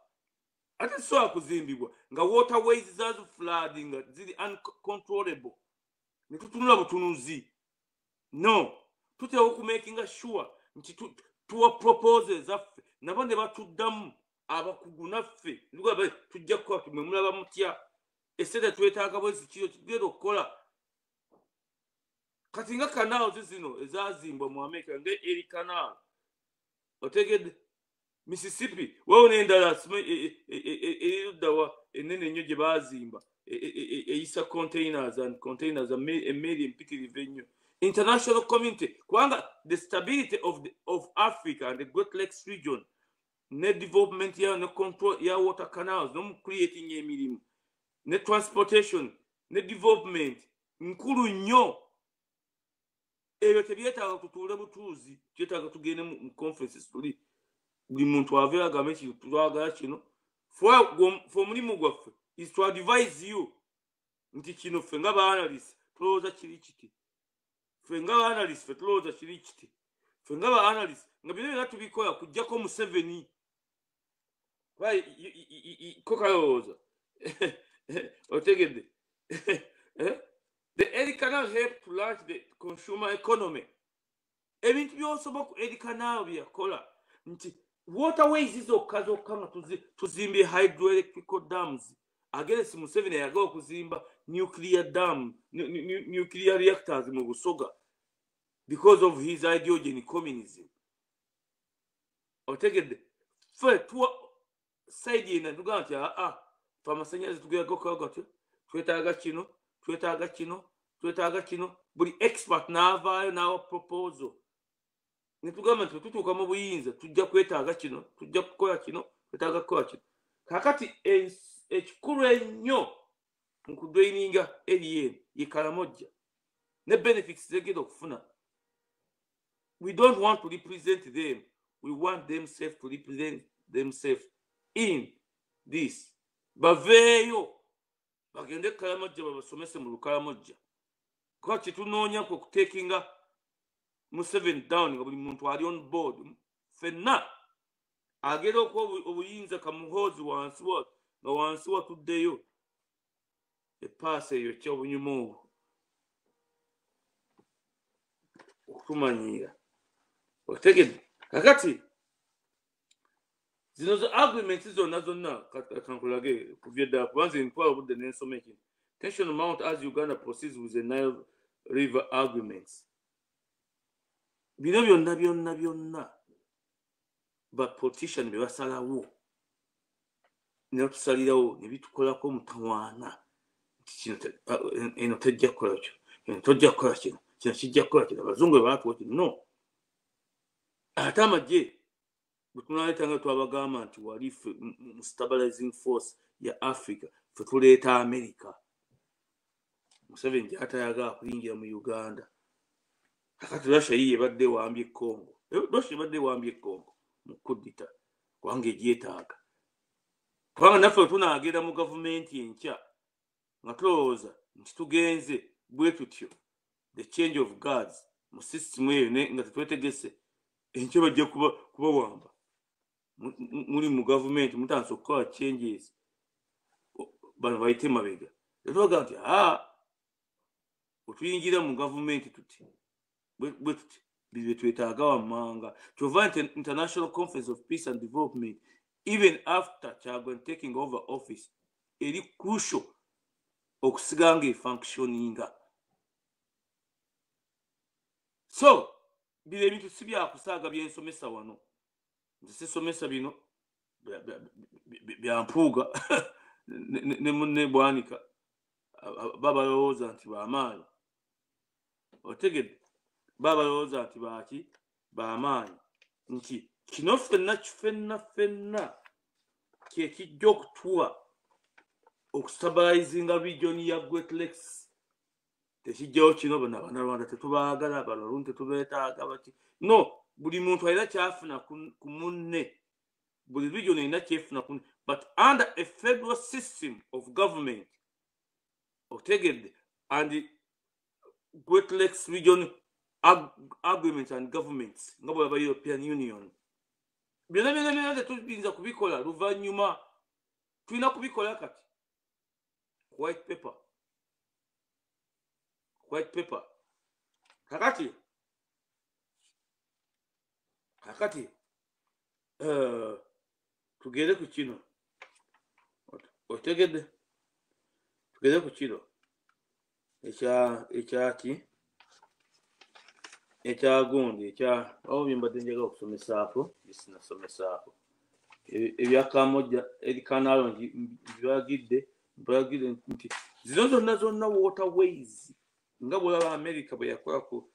ate zisobola kuzimbibwa nga waterways zazo flooding nga ziri uncontrollable ne tutunula butunuzi no tutera okumakinga sure nti tuwa proposals zaffe nabo ne batuddamu abakugu naffe tujja kukola tumwe mulaba mutya esente twetaaga bwezi kiro tugenda okukola kati nga canals zino ezazimbwa mu America nga Erie Canal otegedde Mississippi wewe n'endala eruddawa enene ennyo gye baazimba eyisa containers emmeri empitirivu ennyo international community kubanga the stability of Africa and the Great Lakes region ne development yayo ne control ya water canals no creating emirimu ne transportation ne development nkulu nnyo ebyo tebyetaaga tutuule butuuzi kyetaaga tugende mu conferences tuli buli muntu aveera agambe kintu twagala kino fe omulimu gwaffe is to advise you nti kino ffe nga ba-analyst tulowooza kiri kiti ffe nga ba-analyst ffe tulowooza kiri kiti ffe nga ba-analyst nga bino byonna tubikola kuggyako Museveni ko kalowooza otegedde the Erie Canal helped to launch the consumer economy ebintu by'osobola ku Erie Canal byakola nti waterways zokka nga tuzimbye hydroelectrical dams against Museveni yagala okuzimba nuclear dam nuclear reactors mu Busoga because of his ideology in communism otegedde ffe tuwa side yena tugamba nti fe amasannyalaze tugeerago gatyo twetaaga kino buli expert n'avaayo n'awa proposal ne tugamba nti tutuuka mu buyinza tujja kwetaaga kino tujja kukola kino twetaaga kukola kino kakati ekikulu ennyo mu kudweyininga eri eno ye Kalamojja ne benefits zegenda okufuna. We don't want to represent them. We want themselves to represent themselves in this. Baveyo bagende Kalamojja babasomese mu Lukalamojja. Kwa kitunoonya ku takinga Museveni down nga buli muntu ali on board. Fenna agera obuyinza kamuhozi wansi watuddeyo epaasa eyo ky'obunyuma obwo okutumanyiira. Otegedde kakati zino agreements zonna kankulage kubyedda kubanze ntwala obudde n'ensoma ekintu. Tension mount as Uganda proceeds with the Nile River agreements. Bino byonna ba politician be basalawo ne tusalirawo ne bitukolako mutawaana eno tejja kukola kyo, eno tojja kukola kino kijja kukola kino. Abazungu bwe baatuwa kino no. Ate amagye bwe tunaleetanga twabagamba nti wali stabilizing force ya Africa fe tuleeta America. Museveni gy'atayagala kuyingira mu Uganda. Kakati Russia yiye ebadde wambye Congo. Russia ebadde wambye Congo mu kudita kubanga egyetaaga. Kubanga naffe tunaagenda mu gavumenti enkya nga tulowooza nti tugenze bwe tutyo the change of guards mu system eyo nga tetwetegese enkya bajja kubawamba. Muli mu gavumenti mutandise okukola changes bano bayite mabega. Tubaga nti otuyingira mu gavumenti tuti bwe tuti bibe twetaaga wammanga. Kyova International Conference of Peace and Development even after Kyagulanyi taking over office eri crucial okusiganga efunctioninga. So bile ebintu si byakusaaga byensomesa wano. Nze sisomesa bino byampuuga ne munne Bwanika babalowooza nti bamaanyi. Otegedde babalowooza nti baaki bamaanyi nti kino ffenna kye kijja okutuwa okustabilizinga region ya Great Lakes. Tekijjawo kino bano Abannarwanda tetubaagala, Abalungu tetubeetaaga bati no. Buli muntu alina kyafuna ku munne. Buli region erina kyefuna ku munne. But under a federal system of government, otegedde, and the Great Lakes region agreements and governments nga bw'aba European Union, byonna tetuyinza kubikola luvannyuma. Tulina kubikola kati white paper. Kakati tugere ku kino. Otegedde tugere ku kino ekya gundi awo byembadde njagala okusomesaako bisinasomesaako ebya Kamojja eri Kanalongi mbiragidde nti zino zonna waterways nga bw'olaba America bwe yakola ku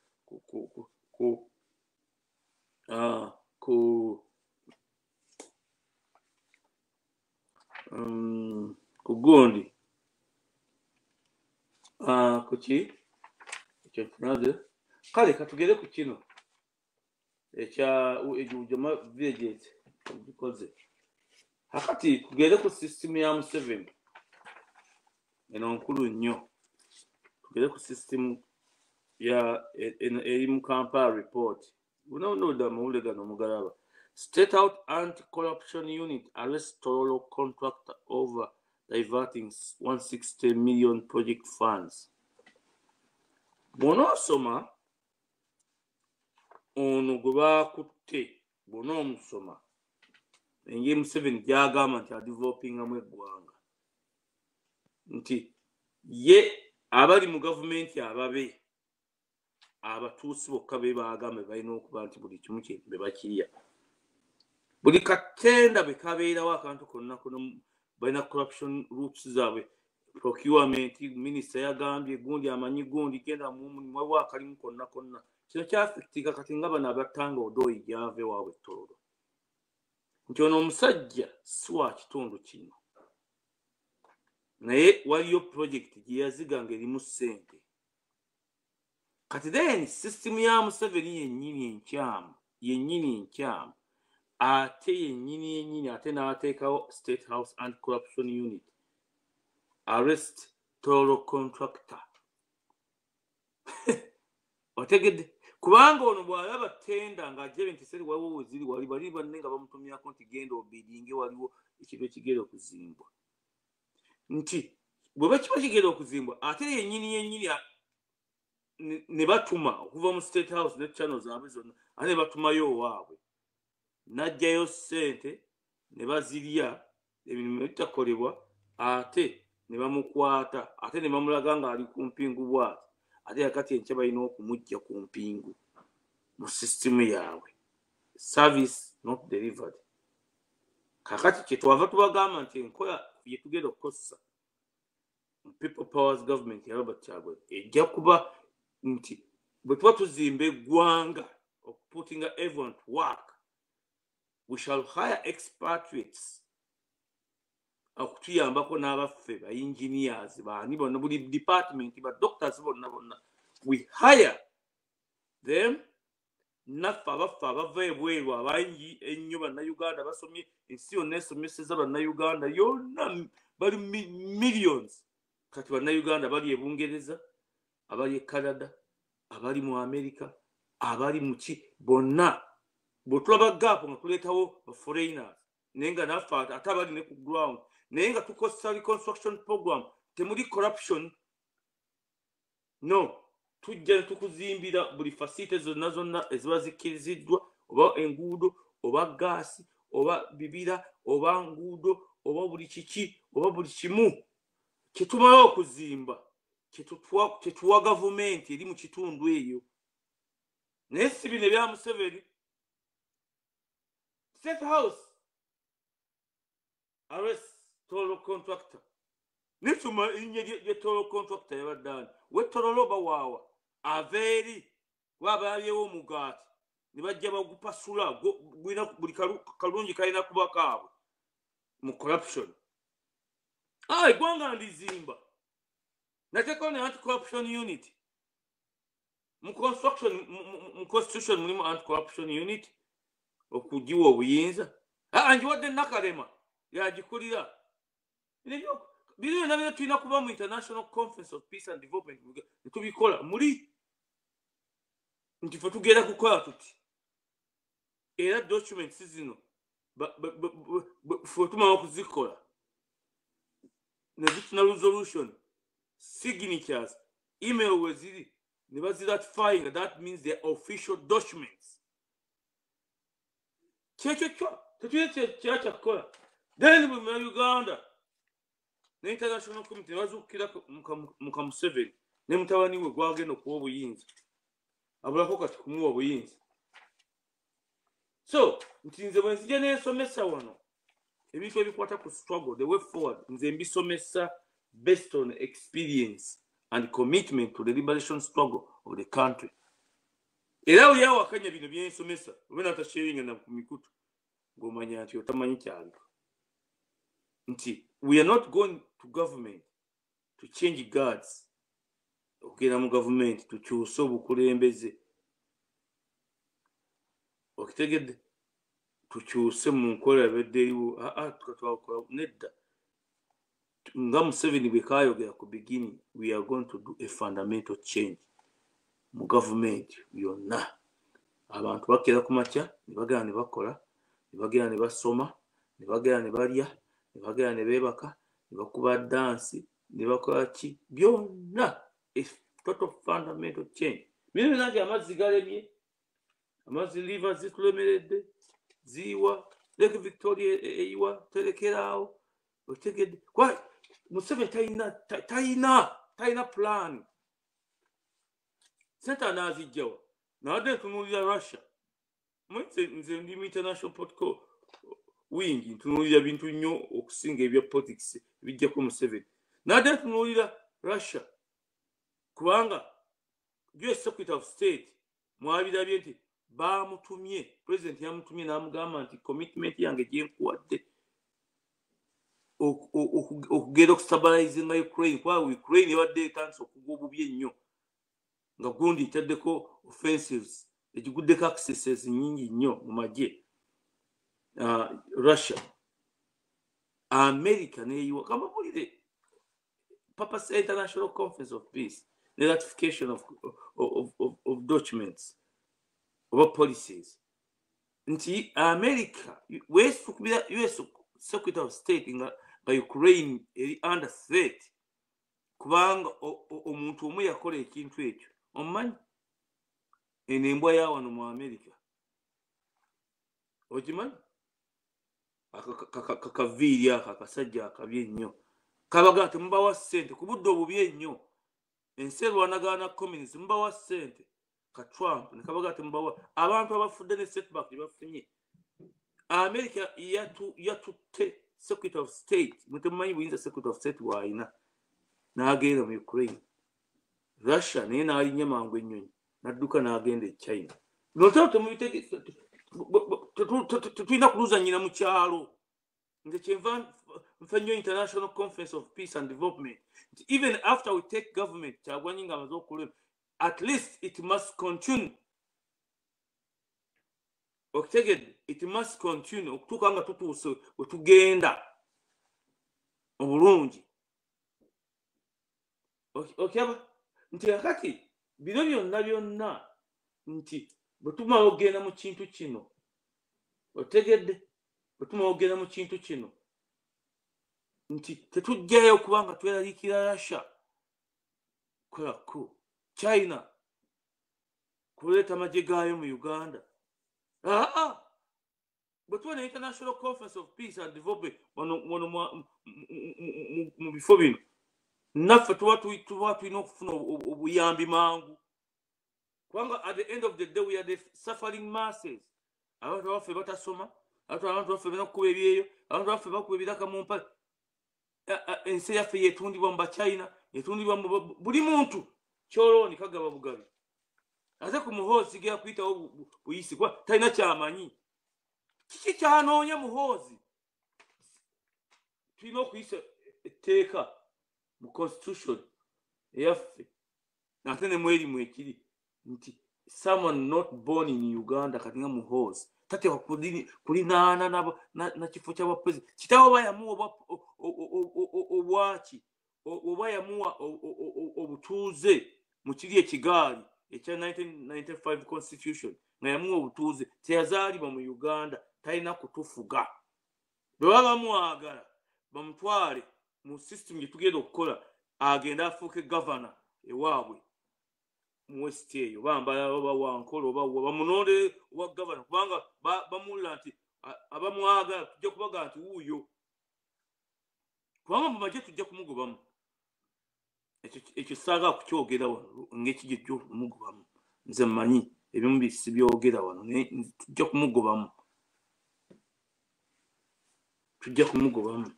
gundi kuki ekyo tunaze kale katugere ku kino ekya Ujoma villages bikoze hakati tugere ku system ya Museveni eno nkulu nnyo. Tugere ku system ya eri mu Kampala report. Unaonoda mawule gano mugalaba. State out anti-corruption unit arrests Tororo contractor over diverting 160 million project funds. Bonosoma ono gwe bakutte bonomusoma engeri Museveni gy'agamba nti adevelopingamu eggwanga nti ye abali mu gavumenti ababe abatuusi bokka be bagambe balina okuba nti buli kimu kye be bakirya. Buli katenda be kabeerawo akantu konna balina corruption roots zaabwe. Procurement minister yagambye gundi amanyi gundi genda mu mulimu wabwe akalimu konna. Kino kyafekitika kati nga bano abattanga odooyi gyave waabwe Tororo. Nti ono omusajja si wa kitundu kino. Naye waliyo project gye yaziganga erimu ssente. kati then system ya Museveni yennyini enkyamu ate yennyini ate n'ateekawo State House Anti-Corruption Unit arrest total contractor otegedde kubanga ono bw'alaba tenda ng'ajja nti seri waliwo weziri wali bali banne nga bamutumyako nti genda obidinge waliwo ekintu ekigenda okuzimbwa nti bwe kiba kigenda okuzimbwa ate yennyini ne batuma okuva mu State House ne channel zaabwe zonna ate ne batumayo owaabwe n'ajjayo ssente ne bazirya ebintu ebitakolebwa ate ne bamukwata ate ne bamulaga nga ali ku mpingu bw'ati ate yakati enkya balina okumujja ku mpingu mu sisitimu yaabwe service not delivered kakati kyetwava tubagamba nti enkola yetugenda okukozesa mu people powers government ya Robert Kyagulanyi ejja kuba nti bwe tuba tuzimba eggwanga putting everyone to work we shall hire expatriates okutuyambako n'abaffe ba engineers baani bonna buli department ba doctors bonna we hire them naffe abaffe abava ebweru abangi ennyo bannayuganda basomye ensi yonna esomeseza bannayuganda yonna bali millions kati bannayuganda bali e Bungereza abali e Canada abali mu America abali mu ki bonna bwe tulaba gaapu nga tuleetawo foreigners naye nga naffe ate abali ne ku ground naye nga tukozesa reconstruction program temuli corruption no tujja tukuzimbira buli facility zonna eziba zikkiriziddwa oba enguudo oba gaasi oba bibira oba nguudo oba buli kiki oba buli kimu kyetumala okuzimba kyetuwa gavumenti eri mu kitundu eyo naye si bino ebya Museveni State House arrest total contractor nituma inye lye total contractor yabadani wetololo bawaawa aveeri wabalyewo omugaati ne bajja bagupasula buli kalungi kalina kuba kaabwe mu corruption eggwanga ndizimba nateekawo ne anti-corruption unit mu constitution mulimu anti-corruption unit okugiwa obuyinza njiwadde Nakalema yagikulira bino byonna bino tulina kuba mu International Conference of Peace and Development netubikola muli nti fe tugenda kukola tuti era documents zino fe tumala okuzikola nezituna resolution signatures email weziri ne baziratifying that means they are official documents kyekyo tetuyina kyakyakukola then mu Uganda ne international community bazukira muka Museveni ne mutabani we gwagenda okuwa obuyinza abulako kati kumuwa obuyinza so nti nze bwe nzija n'ensomesa wano ebintu ebikwata ku struggle the way forward nze mbisomesa based on experience and commitment to the liberation struggle of the country era oli awakanya bino byensomesa obena atasharinga na ku mikutu ng'omanya nti otamanyi kyabyo nti we are not going to government to change guards okugenda mu government tukyuse obukulembeze okitegedde tukyuse mu nkola yabadde eriwo tukatwakola nedda nga Museveni bwe kaayogera ku beginning we are going to do a fundamental change mu government yonna abantu bakera ku makya ne bagenda ne bakola ne bagenda ne basoma ne bagenda ne balya ne bagenda ne beebaka ne bakuba dansi ne bakola ki byonna a total fundamental change bino nange amazzi galemye amazzi liva zitulemeredde ziwa Lake Victoria eyiwa terekeraawo otegedde kwa Museveni talina plan senta n'azijjawa nawadde ntunuulira Russia nze ndi mu international political wing ntunuulira bintu nnyo okusinga ebya politics bijjako Museveni nawadde ntunuulira Russia kubanga US Secretary of State mwabirabye nti bamutumye president yamutumye n'amugamba nti commitment yange gyenkuwadde okugenda okustabalizinga Ukraine kwa Ukraine yabadde etandise okugwa obubi ennyo nga gundi itaddeko offensives ekiguddeko accesses nyingi nnyo mu magye Russia America neyiwa kamabulire Purpose International Conference of Peace the ratification of documents of policies nti America US Secretary of State nga Ukraine eri under threat kubanga omuntu omwe yakola ekintu ekyo omanyi enembwa ya wano mu America okimanyi akaviiri akasajja akabye nnyo kabaga temubawa ssente ku budde obubi ennyo ensi erwanagana communism mubawa ssente ka Trump ne kabaga temubawa abantu abafudde ne setback bafunye America yatutte Secretary of State mutemanyi buyinza Secretary of State waina n'agenda mu Ukraine Russia naye n'alinya mangu ennyonyi n'adduka n'agenda e China notawo tetulina kuluzannyira mu kyalo nze kyenva nfa nnyo International Conference of Peace and Development even after we take government Kyagulanyi nga amaze okulema at least it must continue okutegedde it must continue okutuuka nga tutuuse we tugenda obulungi okyaba nti akati bino byonna nti bwe tumala okugenda mu kintu kino otegedde bwe tumala okugenda mu kintu kino nti tetujjayo kubanga tweraliikira Russia kolako China kuleeta amagye gaayo mu Uganda bwe tuba ne International Conference of Peace and Development wano mu bifo bino naffe tuba tulina okufuna obuyambi mangu kubanga at the end of the day we are the suffering masses abantu baffe batasoma abantu baffe balina kukuba ebyeyo abantu baffe bakuba ebiraka mu mpale ensi yaffe yetundibwa mu Bachina yetundibwa mu buli muntu kyolooni kagaba bugabi ate ku muhoozi gera kuyitawo buyisi kuba talina kyamanyi kiki kyanoonya muhoozi tulina okuyisa etteeka mu constitution eyaffe ate ne mwerimu ekiri nti someone not born in Uganda kati nga muhoozi tateekwa kulinaana na kifo ky'abwa president kitawo oba yamuwa obwaki oba yamuwa obutuuze mu kiri ekigaali ekya 1995 constitution nga yamuwa obutuuze teyazaalibwa mu Uganda talina kutufuga bwe baba bamwagala bamutwale mu system gye tugenda okukola agenda afuuke governor ewaabwe mu West eyo bambala oba wankolo oba bamunonde owa governor kubanga bamuwulira nti abamwagala tujja kubaga nti wuuyo kubanga mu magye tujja kumugobamu ekyo saaga kukyogera wano ng'ekijja okumugobamu nze mmanyi ebimu bisi byogera wano tujja kumugobamu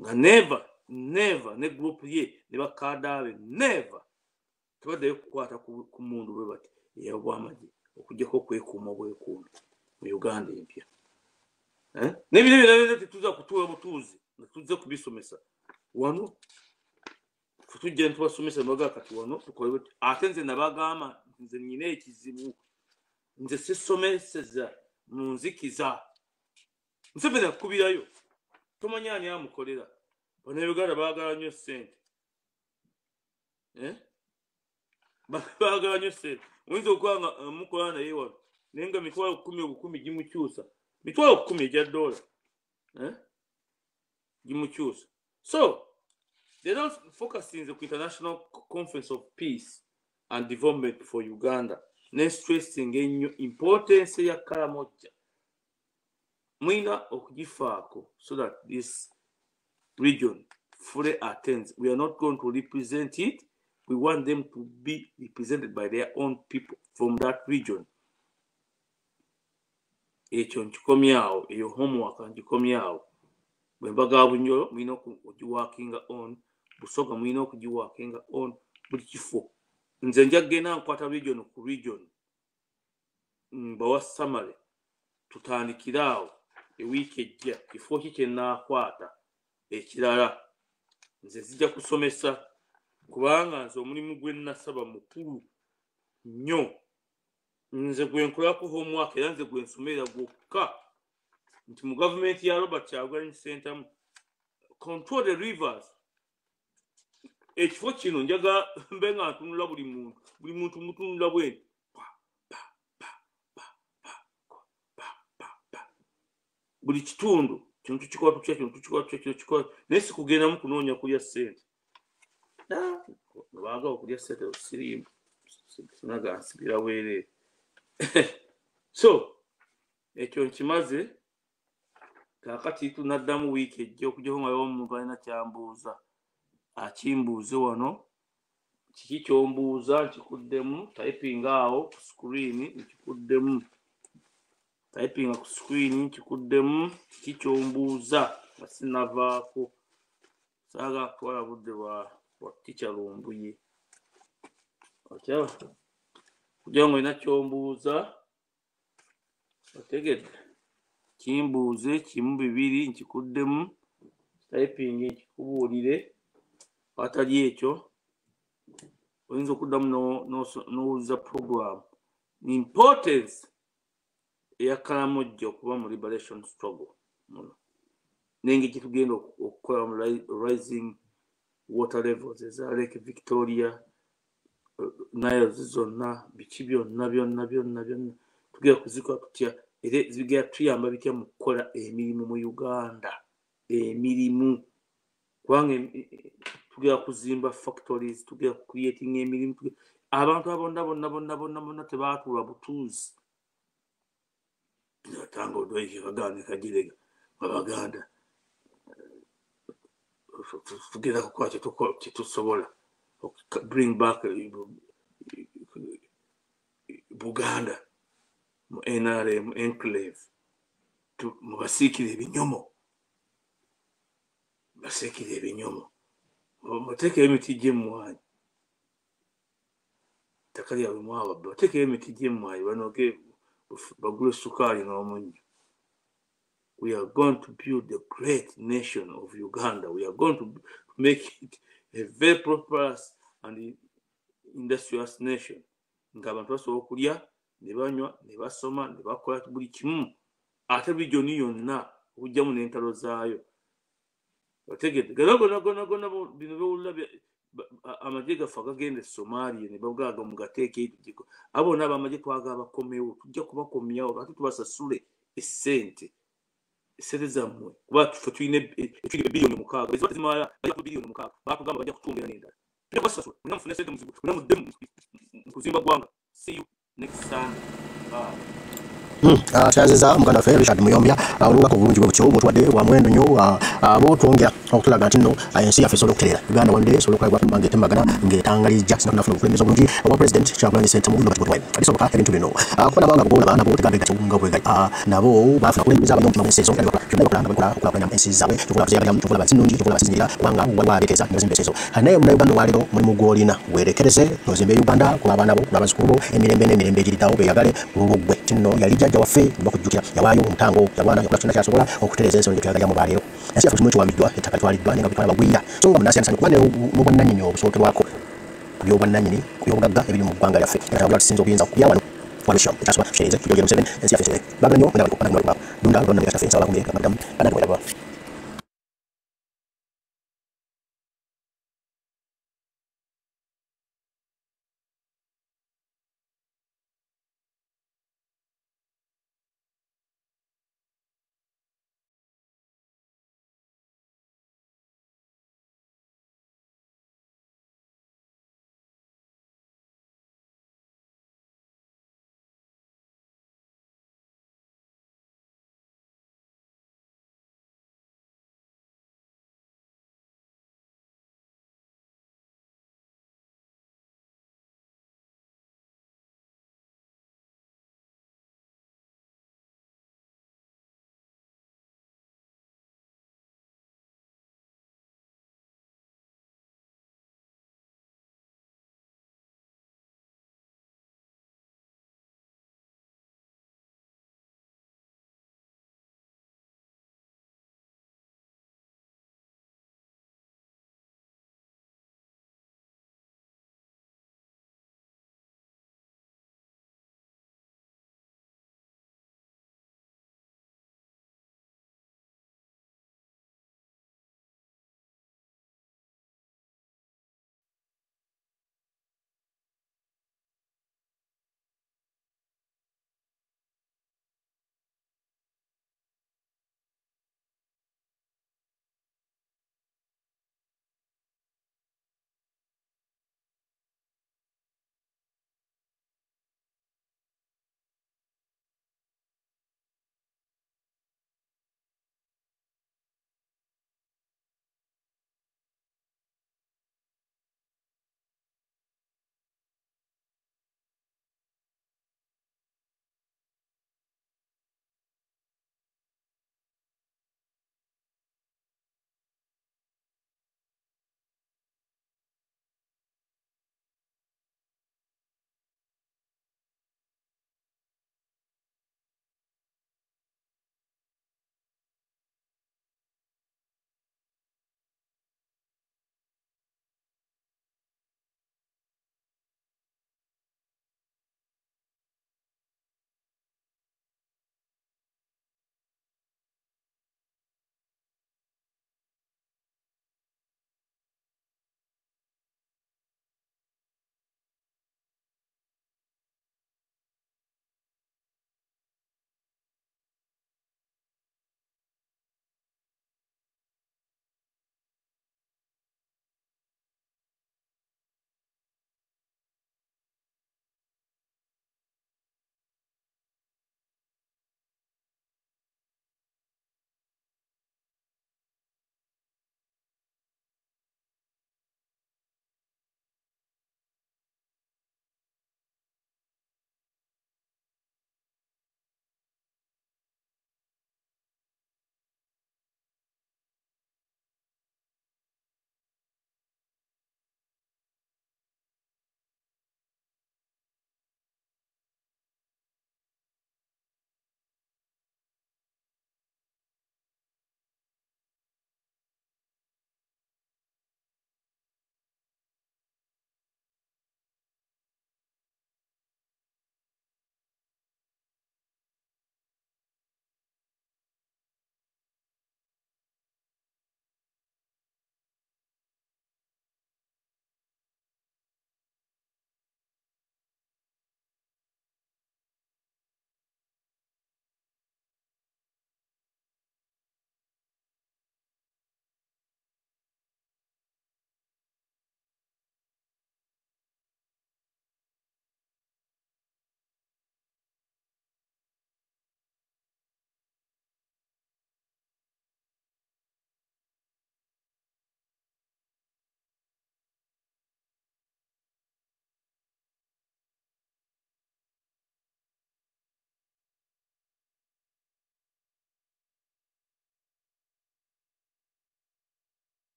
nga never ne group ye ne bakadaabe never tebaddeyo kukwata ku mundu bwe bati ey'obwamagye okugjako okwekuuma obwekuumi mu Uganda empya n'ebino ebirala tetuza kutuwa butuuzi nga tuzze kubisomesa wano tujja ne tubasomesa noga kati wano tukole ate nze nabagamba nze nnyina ekizibu nze sisomeseza mu nzikiza Museveni akubirayo tomanyi ani amukolera bano Uganda baagala nnyo ssente baagala nnyo ssente oyinza okuba nga mukola naye wano naye nga mitwalo 10 gimukyusa mitwalo 10 egya dola gimukyusa so they're not focusing on the International Conference of Peace and Development for Uganda ne stressing ennyo importance ya Karamoja mwina okugifaako so that this region fully attends. We are not going to represent it. We want them to be represented by their own people from that region. Ekyo nkikomyawo eyo homework nkikomyawo bwe mbaga Bunyoro mwina okugiwakinga on Busoga mwina okugiwakinga on buli kifo nze njagenda nkwata region ku region mbawa summary tutandikiraawo ewiiki ejja kifo ki kye naakwata ekirala nze zijja kusomesa kubanga nze omulimu gwe nasaba mukulu nnyo nze gwe nkolako homework era nze gwe nsomera gwokka nti mu gavumenti ya Robert Kyagulanyi Ssentamu control the rivers ekifo kino njaga mbe nga ntunula buli muntu mutunula bwe buli kitundu kino tukikola tutya kino tukikola tutya kino tukikola naye sikugendamu kunoonya kulya ssente baagala okulya ssente sirimu sinaga nsibira bwereere so ekyo nkimaze kaakati tunaddamu wiiki ejja okujjako nga omuntu alina kyambuuza akimbuuze wano kiki kyombuuza nkikuddemu typing awo ku screen nkikuddemu typing ku screen nkikuddemu kiki kyombuuza nga sinavaako saaga kutwala budde bwa ticha Lumbuye okyaba kujja nga olina kyombuuza otegedde kimbuuze kimu bibiri nkikuddemu typing nkikubuulire atali ekyo oyinza okuddamu n'owuliza program importance eya Kalamojja okuba mu liberation struggle muno n'engeri tugenda okukola mu rising water levels eza Lake Victoria nayo zonna biki byonna tugenda kuzikola tutya era zigenda tuyamba bitya mu kukola emirimu mu Uganda emirimu kubanga tugenda kuzimba factories tugenda creating emirimu abantu abonna tebaatuula butuuzi tanga odwaike kaganda kagirega Abaganda tugenda kukola kyetusobola bring back Buganda mu NRM enclave mubasiikire ebinyomo muteekeyo emiti gy'emmwanyi ettaka lyabwe mwababba bateekeyo emiti gy'emmwanyi banoge bagule sukaali n'omunnyo. We are going to build the great nation of Uganda. We are going to make it a very prosperous and industrious nation. Ng'abantu basobola okulya ne banywa ne basoma ne bakola buli kimu ate bijoni yonna okugyamu n'entalo zaayo. Otegedde gonna bino bewulira amagye gaffe agagenda e Somalia ne bagaaga mu gateeka ekiko abo n'abamagye twaga bakomewo tujja kubakomyawo ate tubasasule essente zammwe kuba ffe tulina biliyoni 6 ezimala biliyoni 6 baatugamba bajja kutumbira n'endala tujja kubasasula mulina mufune sente muzibu mulina muddemu mu kuzimba ggwanga. See you next Sunday. Kyazeza muganda waffe Richard Muyombya olubaka obulungi bwekyo bwotwadde wa muwendo nnyo bwotwongera okutulaga nti nno ensi yaffe esobola okutereera Uganda wadde esobola okukolebwa ng'etembagana ng'etangalijja sinakunafuna obukulembeze obulungi obwa President Kyagulanyi Ssentamu Robert Bobi Wine alisoboka ebintu bino kuba nabanga bugolaba nabo tegambega nga bwegali nabo bafuna kulembeza abanyomu mu nsi ezo byonna bakola okulakulanya ensi zaabwe tukola kuzeyaganya tukola basinungi tukola basinzira kubanga waliwo abeekeza bazimba ensi ezo naye munauganda walero mulimu gwolina weerekereze nozimba Uganda kuba abaana bo n'abazzukulu emirembe egiriddawo beeyagale olw'ogwe tinno yali jjajja waffe bakujjukira yawaayo omutango yalwana yakola kyonna kyasobola okutereeza ensonga gyetuyagalamu baaleero ensi yaffe kimu ekiwambiddwa ettaka litwaliddwa naye nga bitwala bagwira so nga munansiyana kuba n'obwannannyini obusobokerwako ku by'obwannannyini ku by'obugagga ebiri mu ggwanga lyaffe nga tabula tusinza obuyinza okubya wano wabishamu ekyasoma kisheereze tujoogera Museveni ensi yaffe baagala nnyo mwenda bali kukola dunda lonna ne kyaffe nsaba bakumye kamadamu banadde bweraba